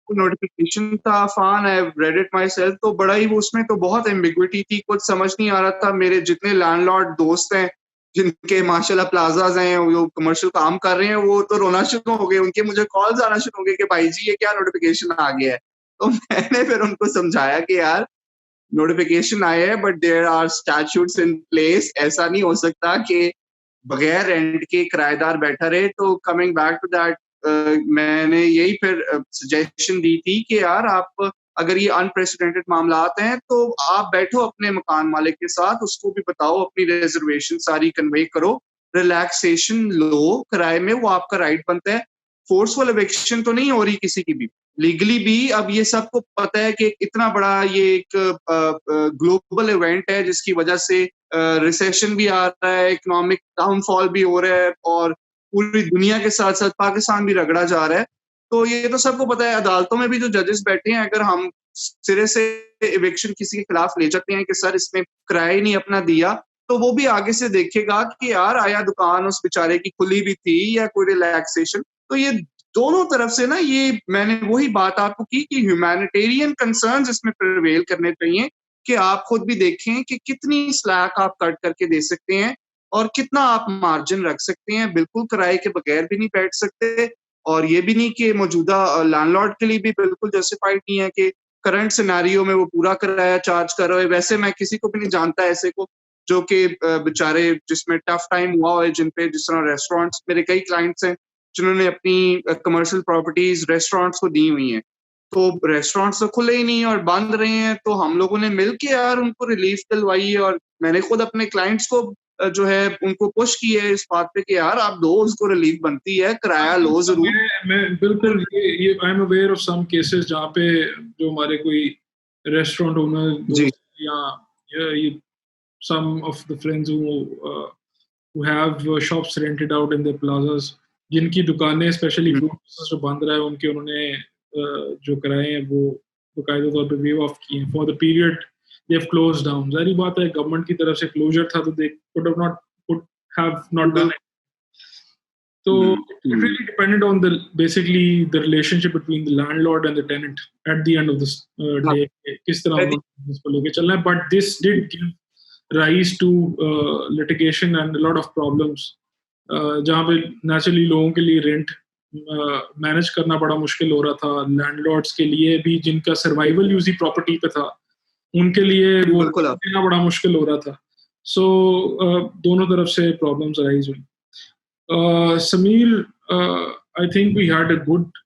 B: नोटिफिकेशन था फान, I read it my self, तो बड़ा ही उसमें तो बहुत एम्बिग्विटी थी, कुछ समझ नहीं आ रहा था। मेरे जितने लैंडलॉर्ड दोस्त हैं जिनके माशाल्लाह प्लाजाज हैं, वो कमर्शियल काम कर रहे हैं, वो तो रोना शुरू हो गए, उनके मुझे कॉल्स आना शुरू हो गए कि भाई जी ये क्या नोटिफिकेशन आ गया है। तो मैंने फिर उनको समझाया कि यार नोटिफिकेशन आया है but there are statutes in place, ऐसा नहीं हो सकता कि बगैर रेंट के किराएदार बैठा रहे। तो कमिंग बैक टू दैट, मैंने यही फिर सजेशन दी थी कि यार आप अगर ये अनप्रेसिडेंटेड मामलात हैं तो आप बैठो अपने मकान मालिक के साथ, उसको भी बताओ, अपनी रिजर्वेशन सारी कन्वे करो, रिलैक्सेशन लो किराए में, वो आपका राइट बनता है। फोर्सफुल एविक्शन तो नहीं हो रही किसी की भी, लीगली भी अब ये सबको पता है कि इतना बड़ा ये एक ग्लोबल इवेंट है जिसकी वजह से रिसेशन भी आ रहा है, इकोनॉमिक डाउनफॉल भी हो रहा है और पूरी दुनिया के साथ साथ पाकिस्तान भी रगड़ा जा रहा है। तो ये तो सबको पता है। अदालतों में भी जो जजेस बैठे हैं, अगर हम सिरे से इविक्शन किसी के खिलाफ ले जाते हैं कि सर इसने किराया ही नहीं अपना दिया, तो वो भी आगे से देखेगा कि यार आया दुकान उस बेचारे की खुली भी थी या कोई रिलैक्सेशन। तो ये दोनों तरफ से ना, ये मैंने वही बात आपको की कि ह्यूमैनिटेरियन कंसर्न्स इसमें प्रिवेल करने चाहिए कि आप खुद भी देखें कि कितनी स्लैक आप कट करके दे सकते हैं और कितना आप मार्जिन रख सकते हैं। बिल्कुल किराए के बगैर भी नहीं बैठ सकते, और ये भी नहीं कि मौजूदा लैंडलॉर्ड के लिए भी बिल्कुल जस्टिफाइड नहीं है कि करंट सिनेरियो में वो पूरा किराया चार्ज कर रहे हैं। वैसे मैं किसी को भी नहीं जानता ऐसे को जो कि बेचारे जिसमें टफ टाइम हुआ है, जिन पे जिस तरह रेस्टोरेंट्स, मेरे कई क्लाइंट्स हैं जिन्होंने अपनी कमर्शियल प्रॉपर्टीज रेस्टोरेंट्स को दी हुई हैं, तो रेस्टोरेंट्स तो खुले ही नहीं और बंद रहे हैं। तो हम लोगों ने मिल के यार उनको रिलीफ दिलवाई है, और मैंने खुद अपने क्लाइंट्स को जो है उनको पुश किया है इस बात पे कि यार आप दो, उसको रिलीफ बनती है, किराया लो जरूर।
A: मैं बिल्कुल ये I am aware of some cases जहाँ पे जो हमारे कोई रेस्टोरेंट ओनर
B: जी
A: दोस्त या ये some of the friends who have shops rented out in their plazas, जिनकी दुकानें स्पेशली फूड बिजनेस जो बंद रहा है उनके उन्होंने जो कराए हैं वो बाकायदा तौर पे वेव ऑफ किए for the period they have close down. जारी बात है गवर्नमेंट की तरफ से क्लोजर था तो they could have not done it. So it really depended on the basically the relationship between the landlord and the tenant at the end of this day, किस तरह उन्होंने इसको लेके चलना है। But this did give rise to litigation and a lot of problems, जहाँ पे naturally लोगों के लिए रेंट मैनेज करना बड़ा मुश्किल हो रहा था, लैंडलॉर्ड्स के लिए भी जिनका सर्वाइवल उसी प्रॉपर्टी पे था उनके लिए वो देना बड़ा मुश्किल हो रहा था। सो दोनों तरफ से प्रॉब्लम्स अराइज हुई। Sameer, I think we had a good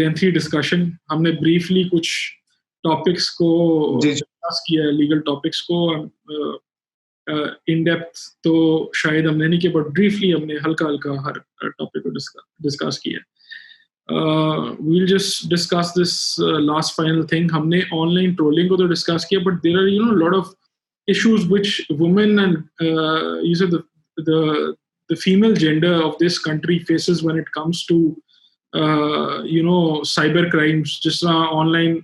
A: lengthy discussion. हमने briefly कुछ topics को discuss किया है, legal topics को in depth तो शायद हमने नहीं किया, but briefly हमने हल्का हर topic को discuss किया। We'll just discuss this last final thing. हमने online trolling को तो discuss किया, but there are a lot of issues which women and you said the female gender of this country faces when it comes to cyber crimes, जिस तरह online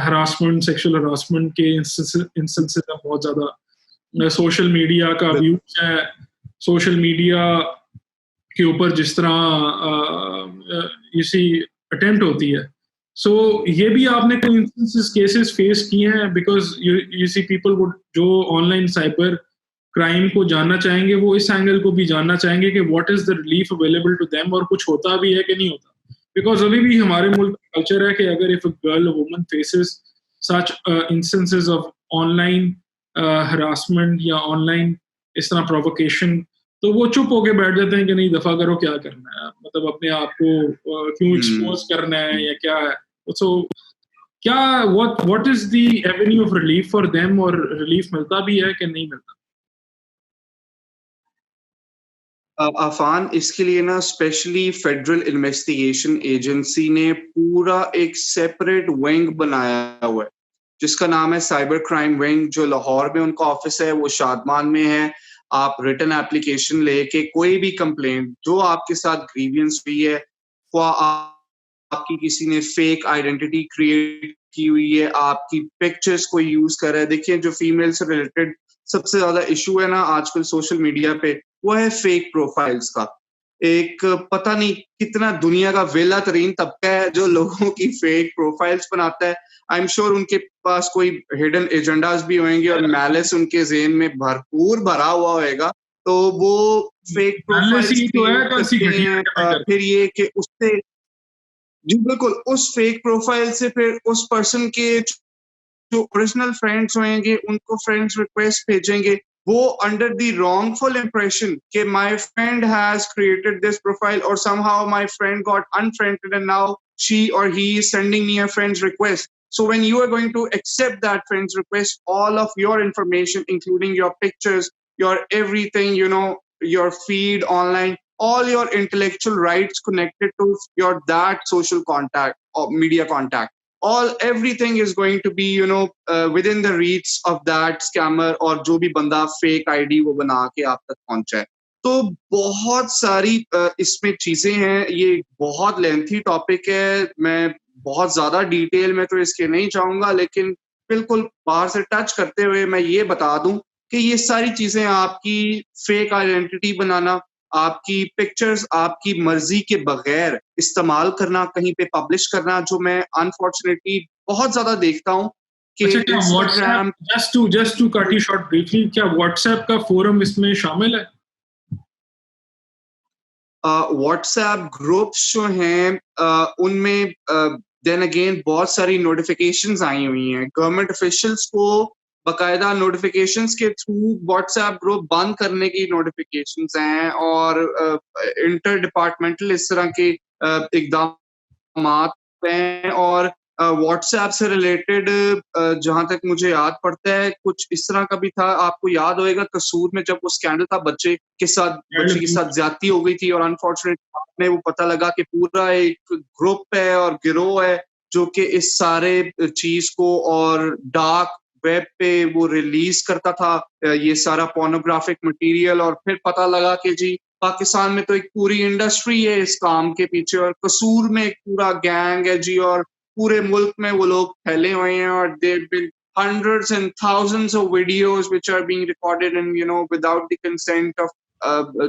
A: harassment, sexual harassment के instances हैं बहुत ज़्यादा। social media का abuse है, social media के ऊपर जिस तरह इसी attempt होती है। So ये भी आपने कोई instances cases face किए हैं, because you see people would जो online cyber क्राइम को जानना चाहेंगे वो इस एंगल को भी जानना चाहेंगे कि what is the relief available to them, और कुछ होता भी है कि नहीं होता। बिकॉज अभी भी हमारे मुल्क का कल्चर है कि अगर if a girl woman faces such instances of online harassment या ऑनलाइन इस तरह प्रोवोकेशन, तो वो चुप होके बैठ जाते हैं कि नहीं दफा करो, क्या करना है, मतलब अपने आप को क्यों एक्सपोज करना है या क्या है। सो क्या what is the Avenue of relief for them, और रिलीफ मिलता भी है कि नहीं मिलता?
B: अफान, इसके लिए ना स्पेशली फेडरल इन्वेस्टिगेशन एजेंसी ने पूरा एक सेपरेट विंग बनाया हुआ है जिसका नाम है साइबर क्राइम विंग, जो लाहौर में उनका ऑफिस है, वो शादमान में है। आप रिटन एप्लीकेशन लेके कोई भी कंप्लेंट जो आपके साथ ग्रीवियंस हुई है, आपकी किसी ने फेक आइडेंटिटी क्रिएट की हुई है, आपकी पिक्चर्स कोई यूज कर रहा है। देखिए जो फीमेल से रिलेटेड सबसे ज्यादा इशू है ना आजकल सोशल मीडिया पे, वो है फेक प्रोफाइल्स का। एक पता नहीं कितना दुनिया का वेला तरीन तबका है जो लोगों की फेक प्रोफाइल्स बनाता है। आई एम श्योर उनके पास कोई हिडन एजेंडाज भी होंगे और मैलिस उनके ज़हन में भरपूर भरा हुआ होएगा, तो वो फेक प्रोफाइल्स
A: ही तो है, तो ऐसी
B: करते हैं। फिर ये कि उससे जी बिल्कुल, उस फेक प्रोफाइल से फिर उस पर्सन के जो ओरिजिनल फ्रेंड्स होंगे उनको फ्रेंड्स रिक्वेस्ट भेजेंगे, वो अंडर द wrongful impression कि my friend has created this profile or somehow my friend got unfriended and now she or he is sending me a friend's request. So when you are going to accept that friend's request, all of your information, including your pictures, your everything, you know, your feed online, all your intellectual rights connected to your that social contact or media contact, everything is going to be, you know, within the reach of that scammer और जो भी बंदा fake ID वो बना के आप तक पहुंचा है। तो बहुत सारी इसमें चीजें हैं, ये बहुत लेंथी टॉपिक है, मैं बहुत ज्यादा डिटेल में तो इसके नहीं जाऊंगा, लेकिन बिल्कुल बाहर से टच करते हुए मैं ये बता दूं कि ये सारी चीजें आपकी फेक आइडेंटिटी बनाना, आपकी पिक्चर्स आपकी मर्जी के बगैर इस्तेमाल करना, कहीं पे पब्लिश करना, जो मैं अनफॉर्चुनेटली बहुत ज्यादा देखता हूँ कि
A: Instagram, just to cut you short briefly, क्या व्हाट्सएप का फोरम इसमें शामिल है?
B: व्हाट्सएप ग्रुप्स जो हैं उनमें देन अगेन बहुत सारी नोटिफिकेशंस आई हुई हैं। गवर्नमेंट ऑफिशियल्स को बकायदा नोटिफिकेशंस के थ्रू व्हाट्सएप ग्रुप बंद करने की नोटिफिकेशंस हैं और इंटर डिपार्टमेंटल इस तरह के इकदाम हैं। और व्हाट्सएप से रिलेटेड जहां तक मुझे याद पड़ता है कुछ इस तरह का भी था, आपको याद होएगा कसूर में जब वो स्कैंडल था, बच्चे के साथ ज्यादती हो गई थी और अनफॉर्चुनेटली में वो पता लगा कि पूरा एक ग्रुप है और गिरोह है जो कि इस सारे चीज को और डार्क वेब पे वो रिलीज करता था ये सारा पोर्नोग्राफिक मटेरियल। और फिर पता लगा कि जी पाकिस्तान में तो एक पूरी इंडस्ट्री है इस काम के पीछे और कसूर में एक पूरा गैंग है जी, और पूरे मुल्क में वो लोग फैले हुए हैं और there been hundreds and thousands of videos which are being recorded and you know without the consent of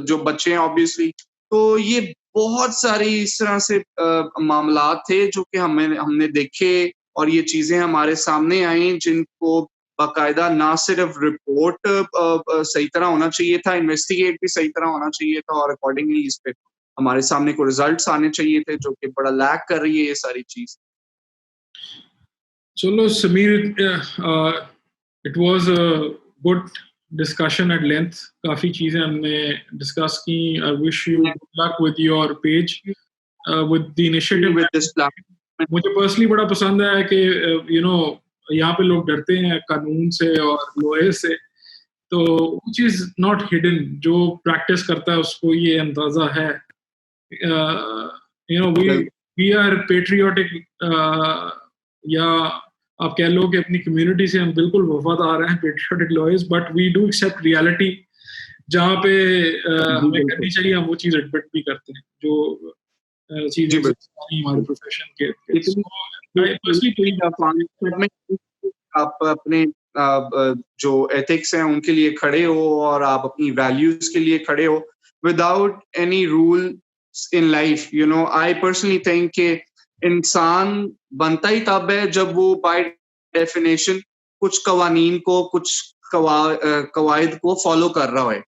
B: जो बच्चे हैं obviously। तो ये बहुत सारी इस तरह से मामलात थे जो कि हमने देखे और ये चीजें हमारे सामने आई जिनको बाकायदा ना सिर्फ रिपोर्ट सही तरह होना चाहिए था, इन्वेस्टिगेट भी सही तरह होना चाहिए था और अकॉर्डिंगली इस पे हमारे सामने को रिजल्ट्स आने चाहिए थे, जो कि बड़ा लैक कर रही है ये सारी चीज।
A: चलो Sameer, it was a good discussion at length, काफी चीजें हमने डिस्कस की। I wish you good luck with your page, with the initiative with this platform. मुझे पर्सनली बड़ा पसंद है कि यू नो यहाँ पे लोग डरते हैं कानून से और लॉयर से, तो व्हिच इज नॉट हिडन, जो प्रैक्टिस करता है उसको ये अंदाजा है। You know we are patriotic, या आप कह लो कि अपनी कम्युनिटी से हम बिल्कुल वफादार हैं, patriotic lawyers, but we do accept reality जहाँ पे हमें करनी चाहिए, हम वो चीज़ एडमिट भी करते हैं जो चीज़ें हमारे प्रोफेशन के।
B: आप अपने जो एथिक्स हैं उनके लिए खड़े हो और आप अपनी वैल्यूज के लिए खड़े हो without any rule in life. You know I personally think कि इंसान बनता ही तब है जब वो बाय डेफिनेशन कुछ कवानीन को, कुछ कवायद को फॉलो कर रहा है।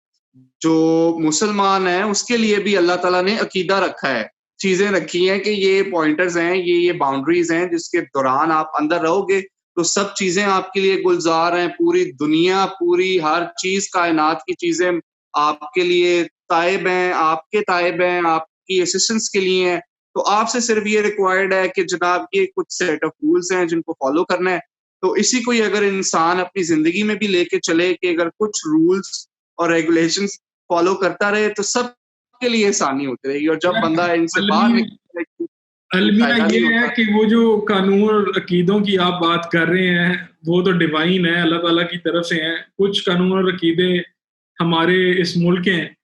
B: जो मुसलमान है उसके लिए भी अल्लाह ताला ने अकीदा रखा है, चीजें रखी हैं कि ये पॉइंटर्स हैं, ये बाउंड्रीज हैं जिसके दौरान आप अंदर रहोगे तो सब चीजें आपके लिए गुलजार हैं। पूरी दुनिया, पूरी हर चीज, कायनात की चीजें आपके लिए ताइब हैं, आपके ताइब हैं, आपकी असिस्टेंस के लिए हैं। तो आपसे सिर्फ ये रिक्वायर्ड है कि जनाब ये कुछ सेट ऑफ रूल्स हैं जिनको फॉलो करना है। तो इसी को अगर इंसान अपनी जिंदगी में भी लेके चले कि अगर कुछ रूल्स और रेगुलेशंस फॉलो करता रहे तो सब के लिए आसानी होती रहेगी। और जब बंदा इनसे बाहर निकले,
A: अलविदा ये है कि वो जो कानून और अकीदों की आप बात कर रहे हैं वो तो डिवाइन है, अल्लाह ताला की तरफ से हैं। कुछ कानून और अकीदे हमारे इस मुल्क के हैं।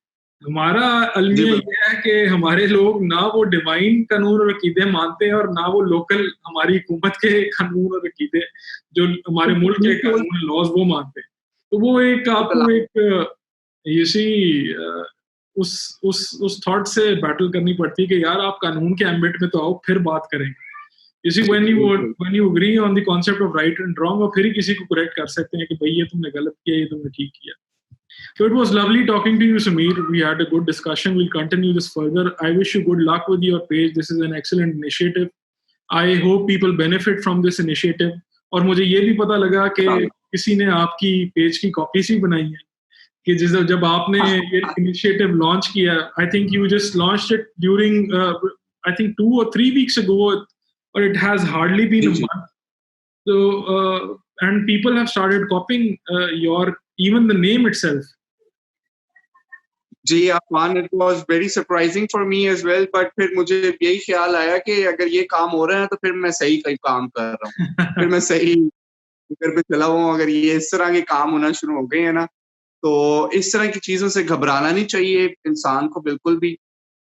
A: हमारा अलमिया ये है कि हमारे लोग ना वो डिवाइन कानून और अकीदे मानते हैं और ना वो लोकल हमारी हुकूमत के कानून और अकीदे जो हमारे मुल्क के कानून लॉज वो मानते हैं। तो वो एक आपको एक यू सी उस थॉट से बैटल करनी पड़ती है कि यार आप कानून के एम्बिट में तो आओ, फिर बात करेंगे। You see, when you agree on the concept of right and wrong, और फिर ही किसी को correct कर सकते हैं कि भाई ये तुमने गलत किया, ये तुमने ठीक किया. So it was lovely talking to you, Sameer. We had a good discussion. We'll continue this further. I wish you good luck with your page. This is an excellent initiative. I hope people benefit from this initiative. और मुझे ये भी पता लगा कि किसी ने आपकी पेज की कॉपी सी बनाई है कि जब आपने ये इनिशिएटिव लॉन्च किया, I think you just launched it during I think 2 or 3 weeks ago, or it has hardly been a month. So, and people have started copying even the name itself.
B: Ji Afwan, it was very surprising for me as well, but फिर मुझे यही ख्याल आया कि अगर ये काम हो रहा है तो फिर मैं सही कहीं काम कर रहा हूँ, फिर मैं सही फिगर पे चला हूँ। अगर ये इस तरह के काम होना शुरू हो गए हैं ना, तो इस तरह की चीजों से घबराना नहीं चाहिए इंसान को बिल्कुल भी।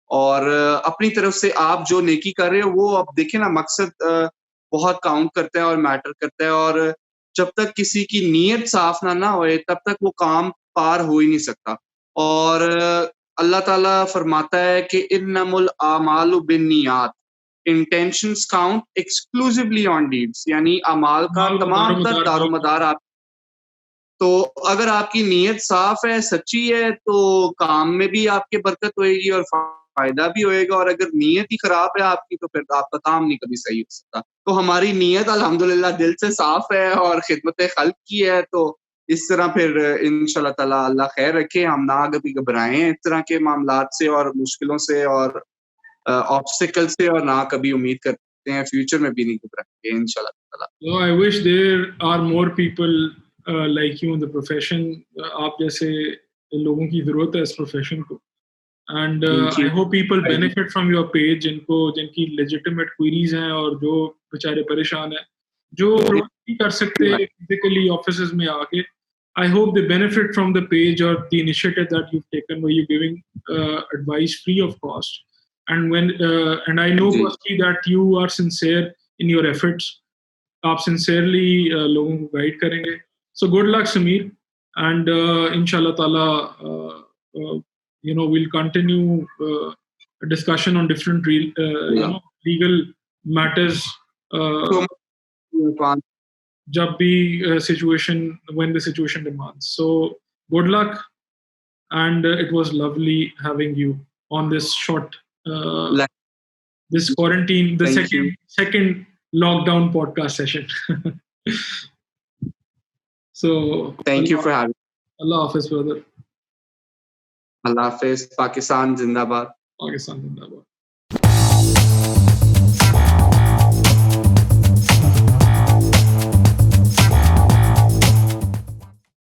B: और अपनी तरफ से आप जो नेकी कर रहे हो वो अब देखें ना, मकसद बहुत काउंट करता है और मैटर करता है। और जब तक किसी की नीयत साफ ना होए तब तक वो काम पार हो ही नहीं सकता। और अल्लाह ताला फरमाता है कि इन्नमल आमालु बिन्नियात, intentions count exclusively on deeds, यानी अमाल का तमाम तर दारोमदार आप। तो अगर आपकी नीयत साफ है, सच्ची है, तो काम में भी आपके बरकत होएगी और फायदा भी होएगा। और अगर नीयत ही खराब है आपकी तो फिर आपका काम नहीं कभी सही हो सकता। तो हमारी नीयत अल्हम्दुलिल्लाह दिल से साफ है और खिदमत खल्क की है। तो इस तरह फिर इंशाल्लाह ताला अल्लाह खैर रखे, हम ना कभी घबराएं इस तरह के मामलात से और मुश्किलों से और ऑब्स्टिकल से, और ना कभी उम्मीद करते हैं फ्यूचर में भी नहीं घबराएंगे इंशाल्लाह ताला।
A: So I wish there are more people like you in the profession. आप जैसे लोगों की जरूरत है इस प्रोफेशन को. And I hope people benefit from your page, जिनकी legitimate queries हैं और जो बेचारे परेशान हैं, जो नहीं कर सकते physically offices में आके. I hope they benefit from the page or the initiative that you've taken, where you're giving advice free of cost. And and I know firstly that you are sincere in your efforts. आप sincerely लोगों को guide करेंगे. So good luck, Sameer, and inshallah taala. We'll continue a discussion on different legal matters जब भी when the situation demands. So good luck, and it was lovely having you on this short this quarantine, the second lockdown podcast session. So
B: thank you for having me.
A: Allah Hafiz, brother.
B: Allah Hafiz. Pakistan Zindabad.
A: Pakistan Zindabad.